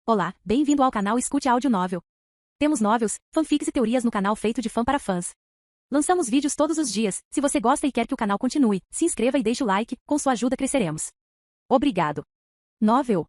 Olá, bem-vindo ao canal Escute Áudio Novel. Temos novels, fanfics e teorias no canal feito de fã para fãs. Lançamos vídeos todos os dias. Se você gosta e quer que o canal continue, se inscreva e deixe o like, com sua ajuda cresceremos. Obrigado. Novel.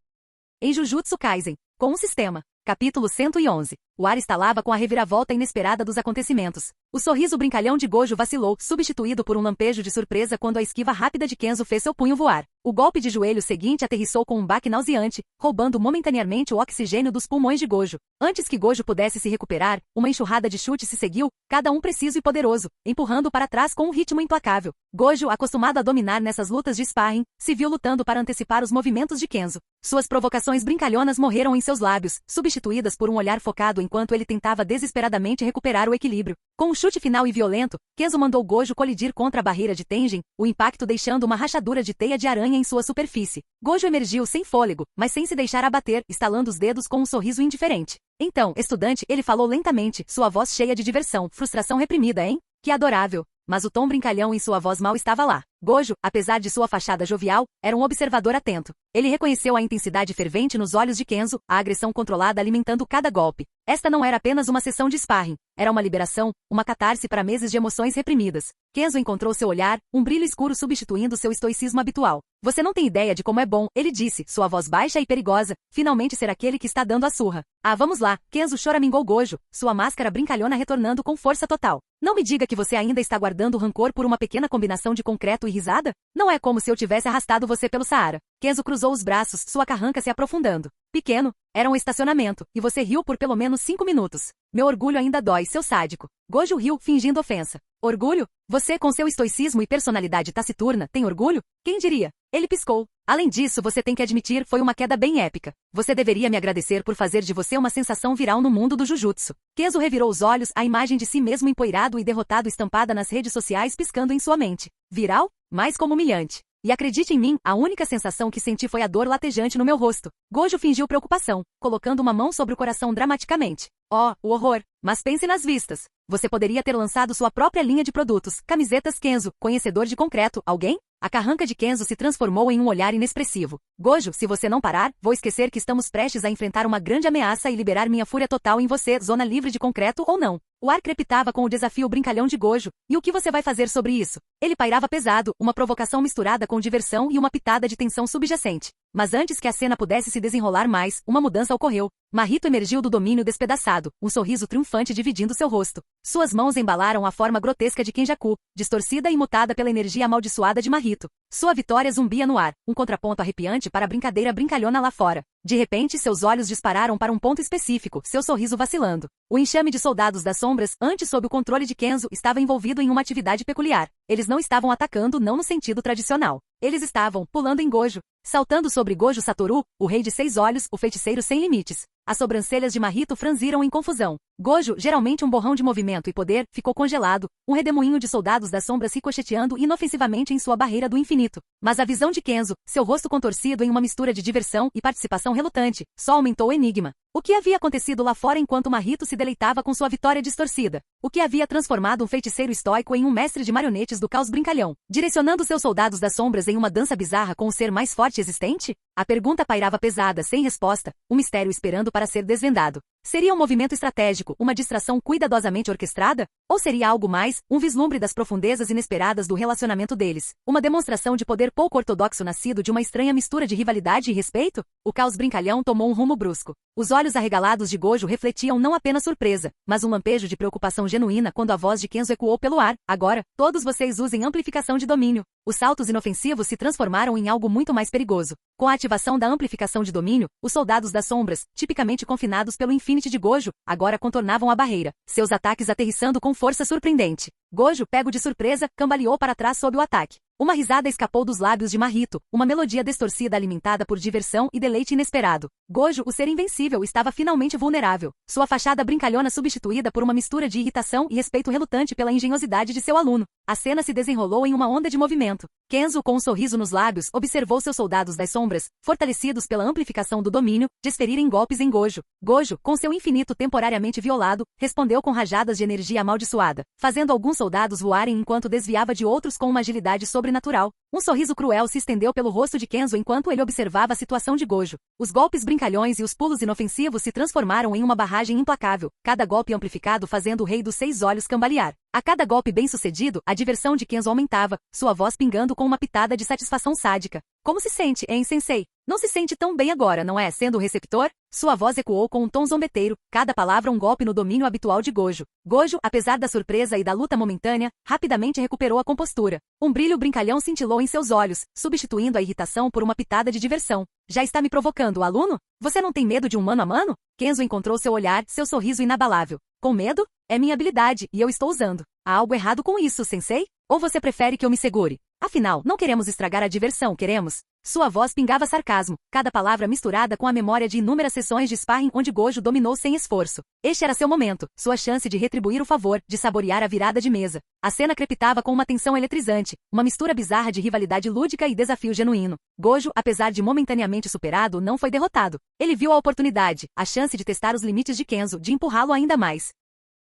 Em Jujutsu Kaisen, com um sistema. Capítulo 111. O ar estalava com a reviravolta inesperada dos acontecimentos. O sorriso brincalhão de Gojo vacilou, substituído por um lampejo de surpresa quando a esquiva rápida de Kenzo fez seu punho voar. O golpe de joelho seguinte aterrissou com um baque nauseante, roubando momentaneamente o oxigênio dos pulmões de Gojo. Antes que Gojo pudesse se recuperar, uma enxurrada de chutes se seguiu, cada um preciso e poderoso, empurrando para trás com um ritmo implacável. Gojo, acostumado a dominar nessas lutas de sparring, se viu lutando para antecipar os movimentos de Kenzo. Suas provocações brincalhonas morreram em seus lábios, substituídas por um olhar focado enquanto ele tentava desesperadamente recuperar o equilíbrio. Com um chute final e violento, Kenzo mandou Gojo colidir contra a barreira de Tenjin, o impacto deixando uma rachadura de teia de aranha em sua superfície. Gojo emergiu sem fôlego, mas sem se deixar abater, estalando os dedos com um sorriso indiferente. Então, estudante, ele falou lentamente, sua voz cheia de diversão, frustração reprimida, hein? Que adorável. Mas o tom brincalhão em sua voz mal estava lá. Gojo, apesar de sua fachada jovial, era um observador atento. Ele reconheceu a intensidade fervente nos olhos de Kenzo, a agressão controlada alimentando cada golpe. Esta não era apenas uma sessão de sparring. Era uma liberação, uma catarse para meses de emoções reprimidas. Kenzo encontrou seu olhar, um brilho escuro substituindo seu estoicismo habitual. Você não tem ideia de como é bom, ele disse, sua voz baixa e perigosa, finalmente ser aquele que está dando a surra. Ah, vamos lá, Kenzo choramingou Gojo, sua máscara brincalhona retornando com força total. Não me diga que você ainda está guardando rancor por uma pequena combinação de concreto e risada? Não é como se eu tivesse arrastado você pelo Saara. Kenzo cruzou os braços, sua carranca se aprofundando. Pequeno, era um estacionamento, e você riu por pelo menos 5 minutos. Meu orgulho ainda dói, seu sádico. Gojo riu, fingindo ofensa. Orgulho? Você, com seu estoicismo e personalidade taciturna, tem orgulho? Quem diria? Ele piscou. Além disso, você tem que admitir, foi uma queda bem épica. Você deveria me agradecer por fazer de você uma sensação viral no mundo do Jujutsu. Kenzo revirou os olhos, a imagem de si mesmo empoeirado e derrotado estampada nas redes sociais piscando em sua mente. Viral? Mais como humilhante. E acredite em mim, a única sensação que senti foi a dor latejante no meu rosto. Gojo fingiu preocupação, colocando uma mão sobre o coração dramaticamente. Oh, o horror! Mas pense nas vistas. Você poderia ter lançado sua própria linha de produtos, camisetas Kenzo, conhecedor de concreto, alguém? A carranca de Kenzo se transformou em um olhar inexpressivo. Gojo, se você não parar, vou esquecer que estamos prestes a enfrentar uma grande ameaça e liberar minha fúria total em você, zona livre de concreto ou não. O ar crepitava com o desafio brincalhão de Gojo. E o que você vai fazer sobre isso? Ele pairava pesado, uma provocação misturada com diversão e uma pitada de tensão subjacente. Mas antes que a cena pudesse se desenrolar mais, uma mudança ocorreu. Mahito emergiu do domínio despedaçado, um sorriso triunfante dividindo seu rosto. Suas mãos embalaram a forma grotesca de Kenjaku, distorcida e mutada pela energia amaldiçoada de Mahito. Sua vitória zumbia no ar, um contraponto arrepiante para a brincadeira brincalhona lá fora. De repente, seus olhos dispararam para um ponto específico, seu sorriso vacilando. O enxame de soldados das sombras, antes sob o controle de Kenzo, estava envolvido em uma atividade peculiar. Eles não estavam atacando não no sentido tradicional. Eles estavam pulando em Gojo, saltando sobre Gojo Satoru, o rei de 6 olhos, o feiticeiro sem limites. As sobrancelhas de Mahito franziram em confusão. Gojo, geralmente um borrão de movimento e poder, ficou congelado, um redemoinho de soldados das sombras ricocheteando inofensivamente em sua barreira do infinito. Mas a visão de Kenzo, seu rosto contorcido em uma mistura de diversão e participação relutante, só aumentou o enigma. O que havia acontecido lá fora enquanto Mahito se deleitava com sua vitória distorcida? O que havia transformado um feiticeiro estoico em um mestre de marionetes do caos brincalhão, direcionando seus soldados das sombras em uma dança bizarra com o ser mais forte existente? A pergunta pairava pesada, sem resposta, um mistério esperando para ser desvendado. Seria um movimento estratégico, uma distração cuidadosamente orquestrada? Ou seria algo mais, um vislumbre das profundezas inesperadas do relacionamento deles? Uma demonstração de poder pouco ortodoxo nascido de uma estranha mistura de rivalidade e respeito? O caos brincalhão tomou um rumo brusco. Os olhos arregalados de Gojo refletiam não apenas surpresa, mas um lampejo de preocupação genuína quando a voz de Kenzo ecoou pelo ar. Agora, todos vocês usem amplificação de domínio. Os saltos inofensivos se transformaram em algo muito mais perigoso. Com a ativação da amplificação de domínio, os soldados das sombras, tipicamente confinados pelo Infinity de Gojo, agora contornavam a barreira, seus ataques aterrissando com força surpreendente. Gojo, pego de surpresa, cambaleou para trás sob o ataque. Uma risada escapou dos lábios de Mahito, uma melodia distorcida alimentada por diversão e deleite inesperado. Gojo, o ser invencível, estava finalmente vulnerável. Sua fachada brincalhona substituída por uma mistura de irritação e respeito relutante pela engenhosidade de seu aluno. A cena se desenrolou em uma onda de movimento. Kenzo, com um sorriso nos lábios, observou seus soldados das sombras, fortalecidos pela amplificação do domínio, desferirem golpes em Gojo. Gojo, com seu infinito temporariamente violado, respondeu com rajadas de energia amaldiçoada, fazendo alguns soldados voarem enquanto desviava de outros com uma agilidade sobrenatural. Um sorriso cruel se estendeu pelo rosto de Kenzo enquanto ele observava a situação de Gojo. Os golpes brincalhões e os pulos inofensivos se transformaram em uma barragem implacável, cada golpe amplificado fazendo o Rei dos Seis Olhos cambalear. A cada golpe bem-sucedido, a diversão de Kenzo aumentava, sua voz pingando com uma pitada de satisfação sádica. Como se sente, hein, sensei? Não se sente tão bem agora, não é? Sendo o receptor? Sua voz ecoou com um tom zombeteiro, cada palavra um golpe no domínio habitual de Gojo. Gojo, apesar da surpresa e da luta momentânea, rapidamente recuperou a compostura. Um brilho brincalhão cintilou em seus olhos, substituindo a irritação por uma pitada de diversão. Já está me provocando, aluno? Você não tem medo de um mano a mano? Kenzo encontrou seu olhar, seu sorriso inabalável. Com medo? É minha habilidade, e eu estou usando. Há algo errado com isso, sensei? Ou você prefere que eu me segure? Afinal, não queremos estragar a diversão, queremos? Sua voz pingava sarcasmo, cada palavra misturada com a memória de inúmeras sessões de sparring onde Gojo dominou sem esforço. Este era seu momento, sua chance de retribuir o favor, de saborear a virada de mesa. A cena crepitava com uma tensão eletrizante, uma mistura bizarra de rivalidade lúdica e desafio genuíno. Gojo, apesar de momentaneamente superado, não foi derrotado. Ele viu a oportunidade, a chance de testar os limites de Kenzo, de empurrá-lo ainda mais.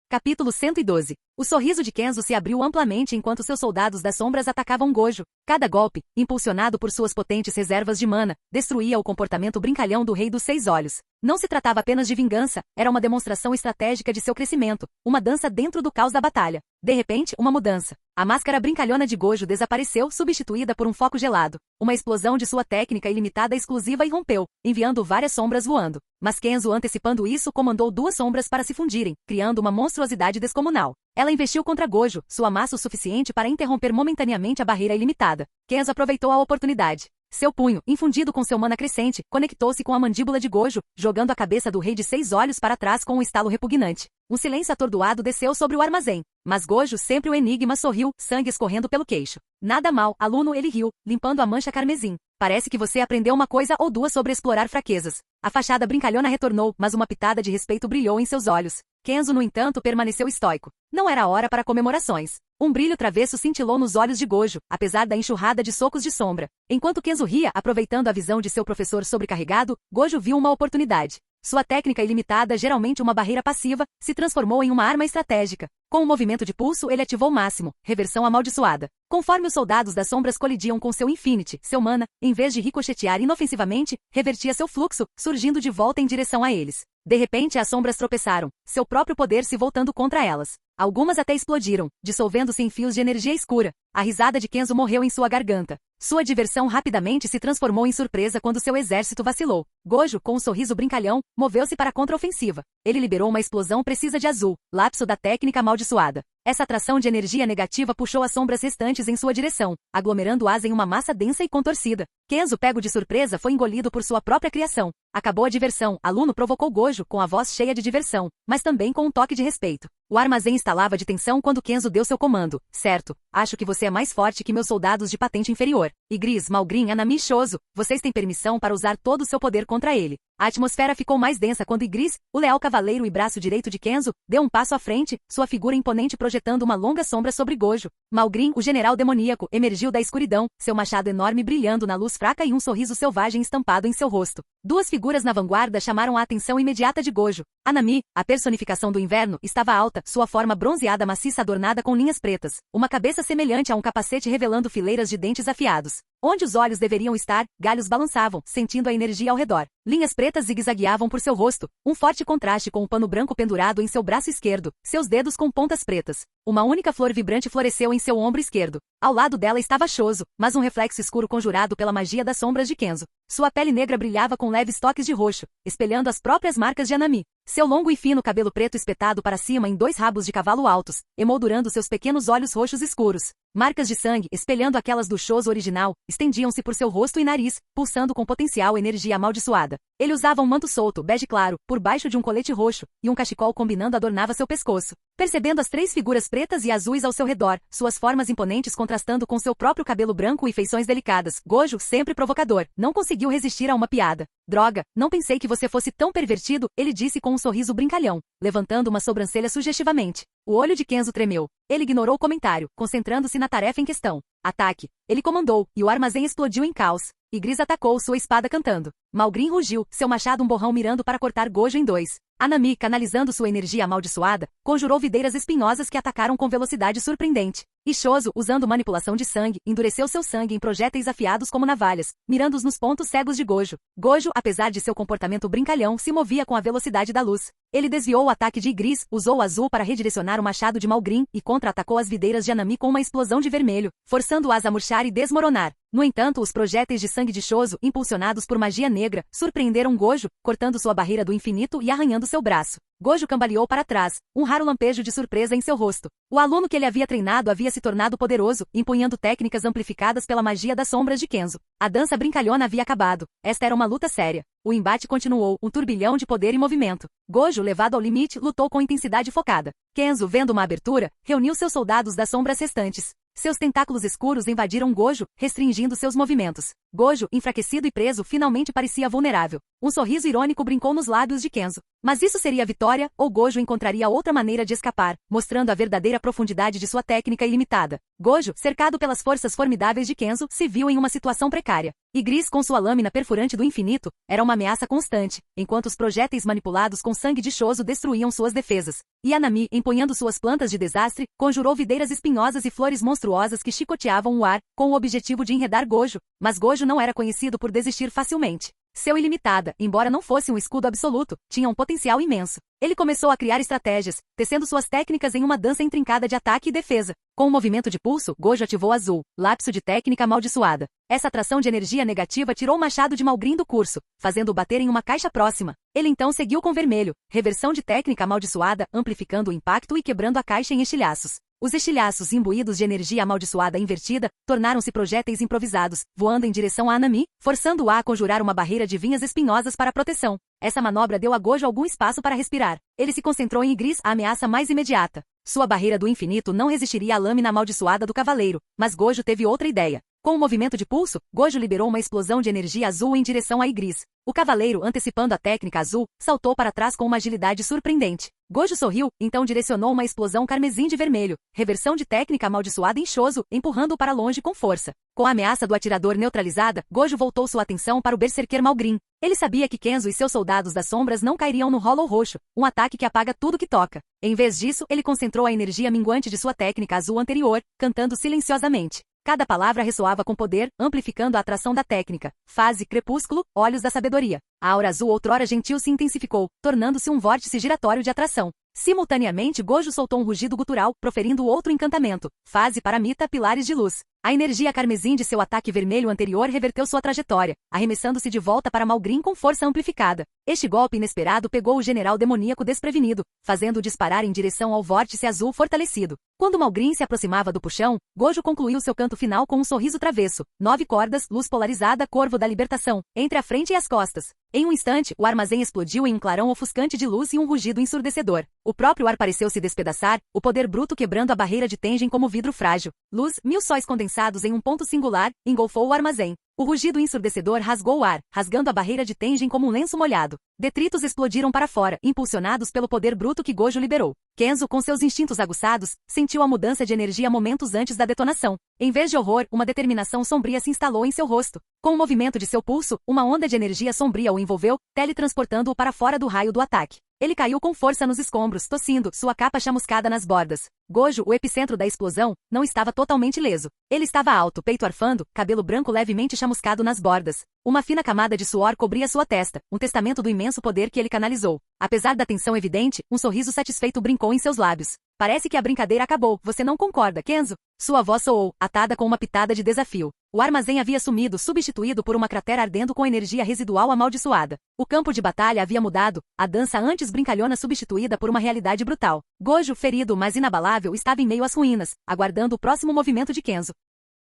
Capítulo 112. O sorriso de Kenzo se abriu amplamente enquanto seus soldados das sombras atacavam Gojo. Cada golpe, impulsionado por suas potentes reservas de mana, destruía o comportamento brincalhão do Rei dos Seis Olhos. Não se tratava apenas de vingança, era uma demonstração estratégica de seu crescimento, uma dança dentro do caos da batalha. De repente, uma mudança. A máscara brincalhona de Gojo desapareceu, substituída por um foco gelado. Uma explosão de sua técnica ilimitada exclusiva irrompeu, enviando várias sombras voando. Mas Kenzo, antecipando isso, comandou duas sombras para se fundirem, criando uma monstruosidade descomunal. Ela investiu contra Gojo, sua massa o suficiente para interromper momentaneamente a barreira ilimitada. Kenzo aproveitou a oportunidade. Seu punho, infundido com seu mana crescente, conectou-se com a mandíbula de Gojo, jogando a cabeça do Rei de Seis Olhos para trás com um estalo repugnante. Um silêncio atordoado desceu sobre o armazém. Mas Gojo, sempre o enigma, sorriu, sangue escorrendo pelo queixo. Nada mal, aluno, ele riu, limpando a mancha carmesim. Parece que você aprendeu uma coisa ou duas sobre explorar fraquezas. A fachada brincalhona retornou, mas uma pitada de respeito brilhou em seus olhos. Kenzo, no entanto, permaneceu estoico. Não era hora para comemorações. Um brilho travesso cintilou nos olhos de Gojo, apesar da enxurrada de socos de sombra. Enquanto Kenzo ria, aproveitando a visão de seu professor sobrecarregado, Gojo viu uma oportunidade. Sua técnica ilimitada, geralmente uma barreira passiva, se transformou em uma arma estratégica. Com um movimento de pulso, ele ativou o máximo, reversão amaldiçoada. Conforme os soldados das sombras colidiam com seu Infinity, seu mana, em vez de ricochetear inofensivamente, revertia seu fluxo, surgindo de volta em direção a eles. De repente, as sombras tropeçaram, seu próprio poder se voltando contra elas. Algumas até explodiram, dissolvendo-se em fios de energia escura. A risada de Kenzo morreu em sua garganta. Sua diversão rapidamente se transformou em surpresa quando seu exército vacilou. Gojo, com um sorriso brincalhão, moveu-se para a contra-ofensiva. Ele liberou uma explosão precisa de azul, lapso da técnica amaldiçoada. Essa atração de energia negativa puxou as sombras restantes em sua direção, aglomerando-as em uma massa densa e contorcida. Kenzo, pego de surpresa, foi engolido por sua própria criação. Acabou a diversão, aluno, provocou Gojo, com a voz cheia de diversão, mas também com um toque de respeito. O armazém estalava de tensão quando Kenzo deu seu comando. Certo, acho que você é mais forte que meus soldados de patente inferior. Igris, Malgrim, Anami, Shoso, vocês têm permissão para usar todo o seu poder contra ele. A atmosfera ficou mais densa quando Igris, o leal cavaleiro e braço direito de Kenzo, deu um passo à frente, sua figura imponente projetando uma longa sombra sobre Gojo. Malgrim, o general demoníaco, emergiu da escuridão, seu machado enorme brilhando na luz fraca e um sorriso selvagem estampado em seu rosto. Duas figuras na vanguarda chamaram a atenção imediata de Gojo. Anami, a personificação do inverno, estava alta, sua forma bronzeada maciça adornada com linhas pretas, uma cabeça semelhante a um capacete revelando fileiras de dentes afiados. Onde os olhos deveriam estar, galhos balançavam, sentindo a energia ao redor. Linhas pretas zigue-zagueavam por seu rosto, um forte contraste com o pano branco pendurado em seu braço esquerdo, seus dedos com pontas pretas. Uma única flor vibrante floresceu em seu ombro esquerdo. Ao lado dela estava Shoso, mas um reflexo escuro conjurado pela magia das sombras de Kenzo. Sua pele negra brilhava com leves toques de roxo, espelhando as próprias marcas de Anami. Seu longo e fino cabelo preto espetado para cima em dois rabos de cavalo altos, emoldurando seus pequenos olhos roxos escuros. Marcas de sangue, espelhando aquelas do Shoso original, estendiam-se por seu rosto e nariz, pulsando com potencial energia amaldiçoada. Ele usava um manto solto, bege claro, por baixo de um colete roxo, e um cachecol combinando adornava seu pescoço. Percebendo as três figuras pretas e azuis ao seu redor, suas formas imponentes contrastando com seu próprio cabelo branco e feições delicadas, Gojo, sempre provocador, não conseguiu resistir a uma piada. Droga, não pensei que você fosse tão pervertido, ele disse com um sorriso brincalhão, levantando uma sobrancelha sugestivamente. O olho de Kenzo tremeu. Ele ignorou o comentário, concentrando-se na tarefa em questão. Ataque. Ele comandou, e o armazém explodiu em caos. Ygritte atacou sua espada cantando. Malgrim rugiu, seu machado um borrão mirando para cortar Gojo em dois. Anami, canalizando sua energia amaldiçoada, conjurou videiras espinhosas que atacaram com velocidade surpreendente. E Chozo, usando manipulação de sangue, endureceu seu sangue em projéteis afiados como navalhas, mirando-os nos pontos cegos de Gojo. Gojo, apesar de seu comportamento brincalhão, se movia com a velocidade da luz. Ele desviou o ataque de Ygritte, usou o azul para redirecionar o machado de Malgrim e contra-atacou as videiras de Anami com uma explosão de vermelho, forçando-as a murchar e desmoronar. No entanto, os projéteis de sangue de Chozo, impulsionados por magia negra, surpreenderam Gojo, cortando sua barreira do infinito e arranhando seu braço. Gojo cambaleou para trás, um raro lampejo de surpresa em seu rosto. O aluno que ele havia treinado havia se tornado poderoso, empunhando técnicas amplificadas pela magia das sombras de Kenzo. A dança brincalhona havia acabado. Esta era uma luta séria. O embate continuou, um turbilhão de poder e movimento. Gojo, levado ao limite, lutou com intensidade focada. Kenzo, vendo uma abertura, reuniu seus soldados das sombras restantes. Seus tentáculos escuros invadiram Gojo, restringindo seus movimentos. Gojo, enfraquecido e preso, finalmente parecia vulnerável. Um sorriso irônico brincou nos lábios de Kenzo. Mas isso seria vitória, ou Gojo encontraria outra maneira de escapar, mostrando a verdadeira profundidade de sua técnica ilimitada. Gojo, cercado pelas forças formidáveis de Kenzo, se viu em uma situação precária. Ygritte, com sua lâmina perfurante do infinito, era uma ameaça constante, enquanto os projéteis manipulados com sangue de Chozo destruíam suas defesas. E Anami, empunhando suas plantas de desastre, conjurou videiras espinhosas e flores monstruosas que chicoteavam o ar, com o objetivo de enredar Gojo. Mas Gojo não era conhecido por desistir facilmente. Seu ilimitada, embora não fosse um escudo absoluto, tinha um potencial imenso. Ele começou a criar estratégias, tecendo suas técnicas em uma dança intrincada de ataque e defesa. Com um movimento de pulso, Gojo ativou Azul, lapso de técnica amaldiçoada. Essa atração de energia negativa tirou o machado de Malgrim do curso, fazendo-o bater em uma caixa próxima. Ele então seguiu com Vermelho, reversão de técnica amaldiçoada, amplificando o impacto e quebrando a caixa em estilhaços. Os estilhaços, imbuídos de energia amaldiçoada invertida, tornaram-se projéteis improvisados, voando em direção a Anami, forçando-a a conjurar uma barreira de vinhas espinhosas para proteção. Essa manobra deu a Gojo algum espaço para respirar. Ele se concentrou em Ygritte, a ameaça mais imediata. Sua barreira do infinito não resistiria à lâmina amaldiçoada do cavaleiro, mas Gojo teve outra ideia. Com um movimento de pulso, Gojo liberou uma explosão de energia azul em direção a Ygritte. O cavaleiro, antecipando a técnica azul, saltou para trás com uma agilidade surpreendente. Gojo sorriu, então direcionou uma explosão carmesim de vermelho, reversão de técnica amaldiçoada em Chozo, empurrando-o para longe com força. Com a ameaça do atirador neutralizada, Gojo voltou sua atenção para o berserker Malgrim. Ele sabia que Kenzo e seus soldados das sombras não cairiam no Hollow Roxo, um ataque que apaga tudo que toca. Em vez disso, ele concentrou a energia minguante de sua técnica azul anterior, cantando silenciosamente. Cada palavra ressoava com poder, amplificando a atração da técnica. Fase crepúsculo, olhos da sabedoria. A aura azul outrora gentil se intensificou, tornando-se um vórtice giratório de atração. Simultaneamente, Gojo soltou um rugido gutural, proferindo outro encantamento. Fase paramita, pilares de luz. A energia carmesim de seu ataque vermelho anterior reverteu sua trajetória, arremessando-se de volta para Malgrim com força amplificada. Este golpe inesperado pegou o general demoníaco desprevenido, fazendo-o disparar em direção ao vórtice azul fortalecido. Quando Malgrim se aproximava do puxão, Gojo concluiu seu canto final com um sorriso travesso. 9 cordas, luz polarizada, corvo da libertação, entre a frente e as costas. Em um instante, o armazém explodiu em um clarão ofuscante de luz e um rugido ensurdecedor. O próprio ar pareceu se despedaçar, o poder bruto quebrando a barreira de Tengen como vidro frágil. Luz, 1000 sóis condensados em um ponto singular, engolfou o armazém. O rugido ensurdecedor rasgou o ar, rasgando a barreira de Tengen como um lenço molhado. Detritos explodiram para fora, impulsionados pelo poder bruto que Gojo liberou. Kenzo, com seus instintos aguçados, sentiu a mudança de energia momentos antes da detonação. Em vez de horror, uma determinação sombria se instalou em seu rosto. Com o movimento de seu pulso, uma onda de energia sombria o envolveu, teletransportando-o para fora do raio do ataque. Ele caiu com força nos escombros, tossindo, sua capa chamuscada nas bordas. Gojo, o epicentro da explosão, não estava totalmente ileso. Ele estava alto, peito arfando, cabelo branco levemente chamuscado nas bordas. Uma fina camada de suor cobria sua testa, um testamento do imenso poder que ele canalizou. Apesar da tensão evidente, um sorriso satisfeito brincou em seus lábios. Parece que a brincadeira acabou, você não concorda, Kenzo? Sua voz soou, atada com uma pitada de desafio. O armazém havia sumido, substituído por uma cratera ardendo com energia residual amaldiçoada. O campo de batalha havia mudado, a dança antes brincalhona substituída por uma realidade brutal. Gojo, ferido mas inabalável, estava em meio às ruínas, aguardando o próximo movimento de Kenzo.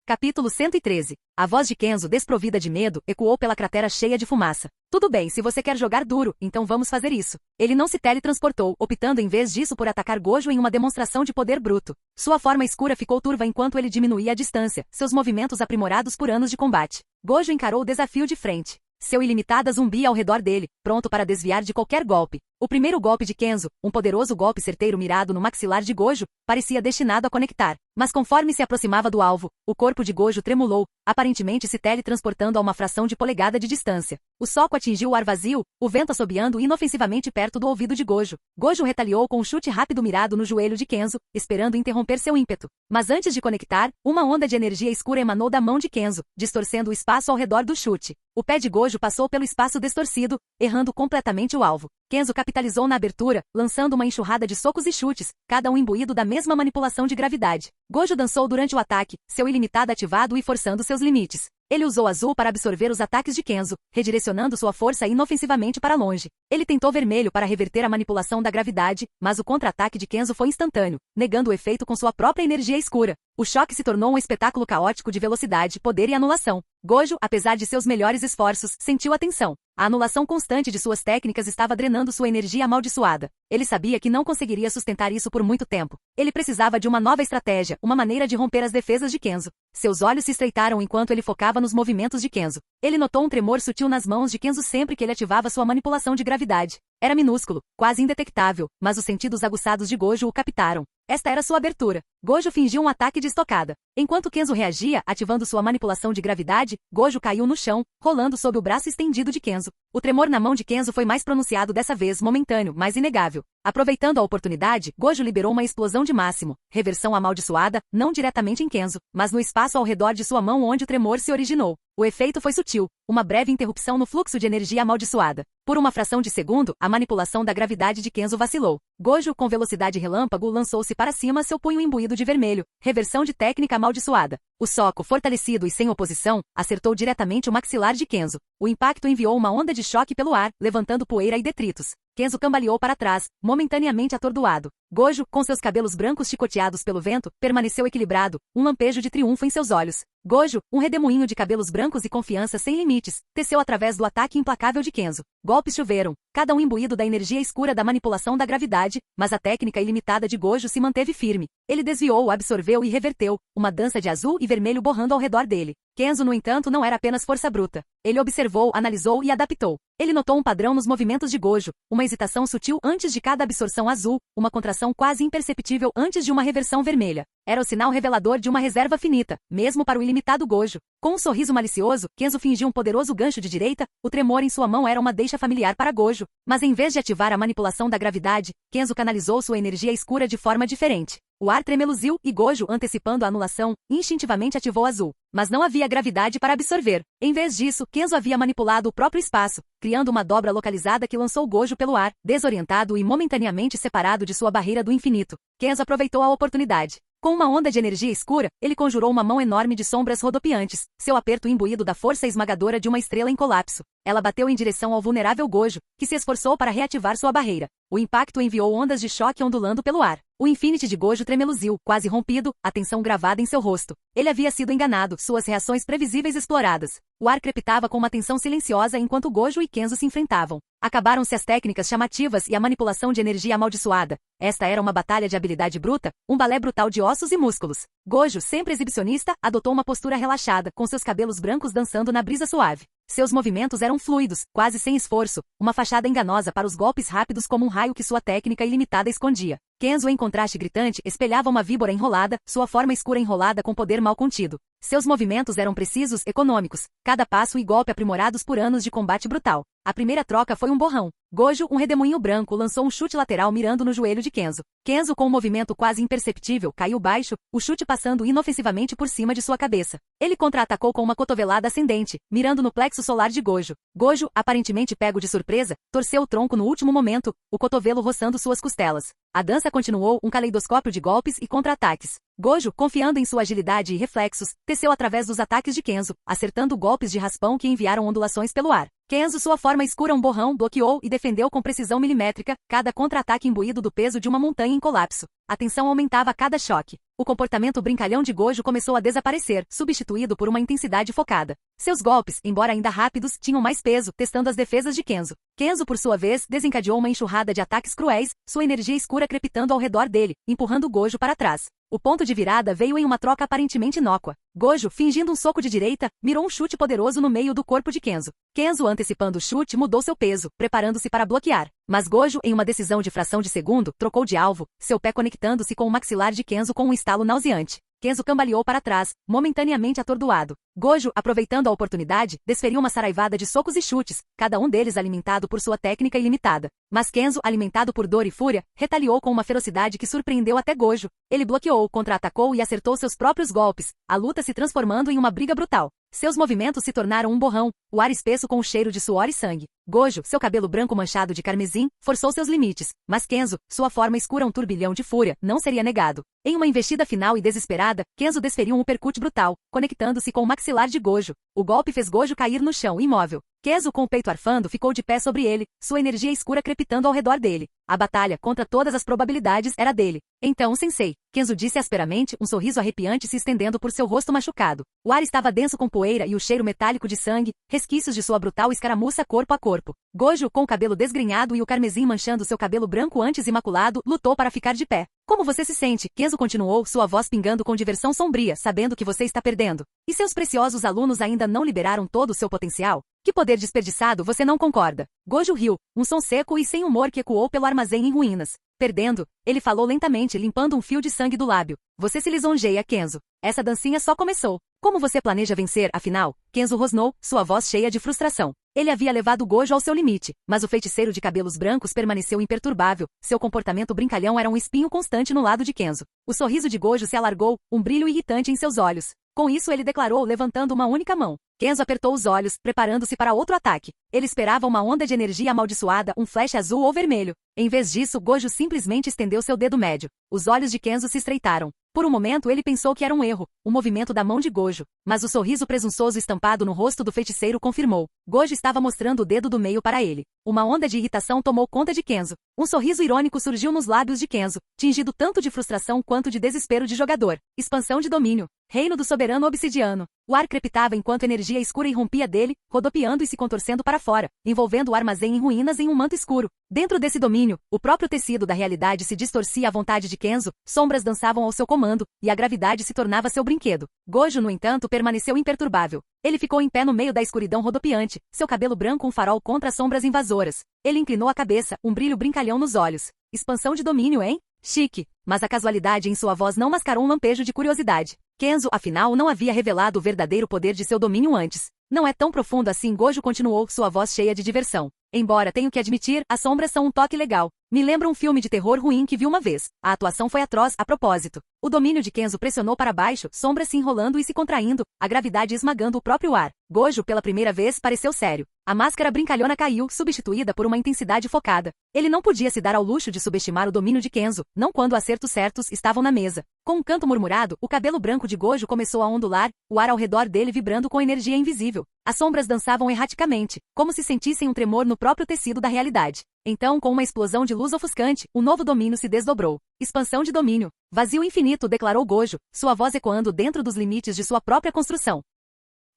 Capítulo 113. A voz de Kenzo, desprovida de medo, ecoou pela cratera cheia de fumaça. Tudo bem, se você quer jogar duro, então vamos fazer isso. Ele não se teletransportou, optando em vez disso por atacar Gojo em uma demonstração de poder bruto. Sua forma escura ficou turva enquanto ele diminuía a distância, seus movimentos aprimorados por anos de combate. Gojo encarou o desafio de frente. Seu ilimitada zumbia ao redor dele, pronto para desviar de qualquer golpe. O primeiro golpe de Kenzo, um poderoso golpe certeiro mirado no maxilar de Gojo, parecia destinado a conectar. Mas conforme se aproximava do alvo, o corpo de Gojo tremulou, aparentemente se teletransportando a uma fração de polegada de distância. O soco atingiu o ar vazio, o vento assobiando inofensivamente perto do ouvido de Gojo. Gojo retaliou com um chute rápido mirado no joelho de Kenzo, esperando interromper seu ímpeto. Mas antes de conectar, uma onda de energia escura emanou da mão de Kenzo, distorcendo o espaço ao redor do chute. O pé de Gojo passou pelo espaço distorcido, errando completamente o alvo. Kenzo capitalizou na abertura, lançando uma enxurrada de socos e chutes, cada um imbuído da mesma manipulação de gravidade. Gojo dançou durante o ataque, seu ilimitado ativado e forçando seus limites. Ele usou azul para absorver os ataques de Kenzo, redirecionando sua força inofensivamente para longe. Ele tentou vermelho para reverter a manipulação da gravidade, mas o contra-ataque de Kenzo foi instantâneo, negando o efeito com sua própria energia escura. O choque se tornou um espetáculo caótico de velocidade, poder e anulação. Gojo, apesar de seus melhores esforços, sentiu a tensão. A anulação constante de suas técnicas estava drenando sua energia amaldiçoada. Ele sabia que não conseguiria sustentar isso por muito tempo. Ele precisava de uma nova estratégia, uma maneira de romper as defesas de Kenzo. Seus olhos se estreitaram enquanto ele focava nos movimentos de Kenzo. Ele notou um tremor sutil nas mãos de Kenzo sempre que ele ativava sua manipulação de gravidade. Era minúsculo, quase indetectável, mas os sentidos aguçados de Gojo o captaram. Esta era sua abertura. Gojo fingiu um ataque de estocada. Enquanto Kenzo reagia, ativando sua manipulação de gravidade, Gojo caiu no chão, rolando sob o braço estendido de Kenzo. O tremor na mão de Kenzo foi mais pronunciado dessa vez, momentâneo, mas inegável. Aproveitando a oportunidade, Gojo liberou uma explosão de máximo, reversão amaldiçoada, não diretamente em Kenzo, mas no espaço ao redor de sua mão onde o tremor se originou. O efeito foi sutil, uma breve interrupção no fluxo de energia amaldiçoada. Por uma fração de segundo, a manipulação da gravidade de Kenzo vacilou. Gojo, com velocidade relâmpago, lançou-se para cima seu punho imbuído de vermelho, reversão de técnica amaldiçoada. O soco, fortalecido e sem oposição, acertou diretamente o maxilar de Kenzo. O impacto enviou uma onda de choque pelo ar, levantando poeira e detritos. Kenzo cambaleou para trás, momentaneamente atordoado. Gojo, com seus cabelos brancos chicoteados pelo vento, permaneceu equilibrado, um lampejo de triunfo em seus olhos. Gojo, um redemoinho de cabelos brancos e confiança sem limites, teceu através do ataque implacável de Kenzo. Golpes choveram, cada um imbuído da energia escura da manipulação da gravidade, mas a técnica ilimitada de Gojo se manteve firme. Ele desviou, absorveu e reverteu, uma dança de azul e vermelho borrando ao redor dele. Kenzo, no entanto, não era apenas força bruta. Ele observou, analisou e adaptou. Ele notou um padrão nos movimentos de Gojo, uma hesitação sutil antes de cada absorção azul, uma contração quase imperceptível antes de uma reversão vermelha. Era o sinal revelador de uma reserva finita, mesmo para o ilimitado Gojo. Com um sorriso malicioso, Kenzo fingiu um poderoso gancho de direita, o tremor em sua mão era uma deixa familiar para Gojo. Mas em vez de ativar a manipulação da gravidade, Kenzo canalizou sua energia escura de forma diferente. O ar tremeluziu e Gojo, antecipando a anulação, instintivamente ativou azul. Mas não havia gravidade para absorver. Em vez disso, Kenzo havia manipulado o próprio espaço, criando uma dobra localizada que lançou Gojo pelo ar, desorientado e momentaneamente separado de sua barreira do infinito. Kenzo aproveitou a oportunidade. Com uma onda de energia escura, ele conjurou uma mão enorme de sombras rodopiantes, seu aperto imbuído da força esmagadora de uma estrela em colapso. Ela bateu em direção ao vulnerável Gojo, que se esforçou para reativar sua barreira. O impacto enviou ondas de choque ondulando pelo ar. O Infinity de Gojo tremeluziu, quase rompido, a tensão gravada em seu rosto. Ele havia sido enganado, suas reações previsíveis exploradas. O ar crepitava com uma tensão silenciosa enquanto Gojo e Kenzo se enfrentavam. Acabaram-se as técnicas chamativas e a manipulação de energia amaldiçoada. Esta era uma batalha de habilidade bruta, um balé brutal de ossos e músculos. Gojo, sempre exibicionista, adotou uma postura relaxada, com seus cabelos brancos dançando na brisa suave. Seus movimentos eram fluidos, quase sem esforço, uma fachada enganosa para os golpes rápidos como um raio que sua técnica ilimitada escondia. Kenzo, em contraste gritante, espelhava uma víbora enrolada, sua forma escura enrolada com poder mal contido. Seus movimentos eram precisos, econômicos, cada passo e golpe aprimorados por anos de combate brutal. A primeira troca foi um borrão. Gojo, um redemoinho branco, lançou um chute lateral mirando no joelho de Kenzo. Kenzo, com um movimento quase imperceptível, caiu baixo, o chute passando inofensivamente por cima de sua cabeça. Ele contra-atacou com uma cotovelada ascendente, mirando no plexo solar de Gojo. Gojo, aparentemente pego de surpresa, torceu o tronco no último momento, o cotovelo roçando suas costelas. A dança continuou, um caleidoscópio de golpes e contra-ataques. Gojo, confiando em sua agilidade e reflexos, teceu através dos ataques de Kenzo, acertando golpes de raspão que enviaram ondulações pelo ar. Kenzo, sua forma escura um borrão, bloqueou e defendeu com precisão milimétrica, cada contra-ataque imbuído do peso de uma montanha em colapso. A tensão aumentava a cada choque. O comportamento brincalhão de Gojo começou a desaparecer, substituído por uma intensidade focada. Seus golpes, embora ainda rápidos, tinham mais peso, testando as defesas de Kenzo. Kenzo, por sua vez, desencadeou uma enxurrada de ataques cruéis, sua energia escura crepitando ao redor dele, empurrando Gojo para trás. O ponto de virada veio em uma troca aparentemente inócua. Gojo, fingindo um soco de direita, mirou um chute poderoso no meio do corpo de Kenzo. Kenzo, antecipando o chute, mudou seu peso, preparando-se para bloquear. Mas Gojo, em uma decisão de fração de segundo, trocou de alvo, seu pé conectando-se com o maxilar de Kenzo com um estalo nauseante. Kenzo cambaleou para trás, momentaneamente atordoado. Gojo, aproveitando a oportunidade, desferiu uma saraivada de socos e chutes, cada um deles alimentado por sua técnica ilimitada. Mas Kenzo, alimentado por dor e fúria, retaliou com uma ferocidade que surpreendeu até Gojo. Ele bloqueou, contra-atacou e acertou seus próprios golpes, a luta se transformando em uma briga brutal. Seus movimentos se tornaram um borrão, o ar espesso com o cheiro de suor e sangue. Gojo, seu cabelo branco manchado de carmesim, forçou seus limites, mas Kenzo, sua forma escura um turbilhão de fúria, não seria negado. Em uma investida final e desesperada, Kenzo desferiu um uppercut brutal, conectando-se com o maxilar de Gojo. O golpe fez Gojo cair no chão, imóvel. Kenzo, com o peito arfando, ficou de pé sobre ele, sua energia escura crepitando ao redor dele. A batalha, contra todas as probabilidades, era dele. Então, sensei, Kenzo disse asperamente, um sorriso arrepiante se estendendo por seu rosto machucado. O ar estava denso com poeira e o cheiro metálico de sangue, resquícios de sua brutal escaramuça corpo a corpo. Gojo, com o cabelo desgrenhado e o carmesim manchando seu cabelo branco antes imaculado, lutou para ficar de pé. Como você se sente? Kenzo continuou, sua voz pingando com diversão sombria, sabendo que você está perdendo. E seus preciosos alunos ainda não liberaram todo o seu potencial? Que poder desperdiçado, você não concorda? Gojo riu, um som seco e sem humor que ecoou pelo armazém em ruínas. Perdendo, ele falou lentamente, limpando um fio de sangue do lábio. Você se lisonjeia, Kenzo. Essa dancinha só começou. Como você planeja vencer, afinal? Kenzo rosnou, sua voz cheia de frustração. Ele havia levado Gojo ao seu limite, mas o feiticeiro de cabelos brancos permaneceu imperturbável, seu comportamento brincalhão era um espinho constante no lado de Kenzo. O sorriso de Gojo se alargou, um brilho irritante em seus olhos. Com isso ele declarou, levantando uma única mão. Kenzo apertou os olhos, preparando-se para outro ataque. Ele esperava uma onda de energia amaldiçoada, um flash azul ou vermelho. Em vez disso, Gojo simplesmente estendeu seu dedo médio. Os olhos de Kenzo se estreitaram. Por um momento ele pensou que era um erro, o movimento da mão de Gojo. Mas o sorriso presunçoso estampado no rosto do feiticeiro confirmou. Gojo estava mostrando o dedo do meio para ele. Uma onda de irritação tomou conta de Kenzo. Um sorriso irônico surgiu nos lábios de Kenzo, tingido tanto de frustração quanto de desespero de jogador. Expansão de domínio. Reino do soberano obsidiano. O ar crepitava enquanto energia escura irrompia dele, rodopiando e se contorcendo para fora, envolvendo o armazém em ruínas em um manto escuro. Dentro desse domínio, o próprio tecido da realidade se distorcia à vontade de Kenzo, sombras dançavam ao seu comando, e a gravidade se tornava seu brinquedo. Gojo, no entanto, permaneceu imperturbável. Ele ficou em pé no meio da escuridão rodopiante, seu cabelo branco um farol contra as sombras invasoras. Ele inclinou a cabeça, um brilho brincalhão nos olhos. Expansão de domínio, hein? Chique. Mas a casualidade em sua voz não mascarou um lampejo de curiosidade. Kenzo, afinal, não havia revelado o verdadeiro poder de seu domínio antes. Não é tão profundo assim, Gojo continuou, sua voz cheia de diversão. Embora tenho que admitir, as sombras são um toque legal. Me lembra um filme de terror ruim que vi uma vez. A atuação foi atroz, a propósito. O domínio de Kenzo pressionou para baixo, sombras se enrolando e se contraindo, a gravidade esmagando o próprio ar. Gojo, pela primeira vez, pareceu sério. A máscara brincalhona caiu, substituída por uma intensidade focada. Ele não podia se dar ao luxo de subestimar o domínio de Kenzo, não quando acertos certos estavam na mesa. Com um canto murmurado, o cabelo branco de Gojo começou a ondular, o ar ao redor dele vibrando com energia invisível. As sombras dançavam erraticamente, como se sentissem um tremor no próprio tecido da realidade. Então, com uma explosão de luz ofuscante, o novo domínio se desdobrou. Expansão de domínio. Vazio infinito, declarou Gojo, sua voz ecoando dentro dos limites de sua própria construção.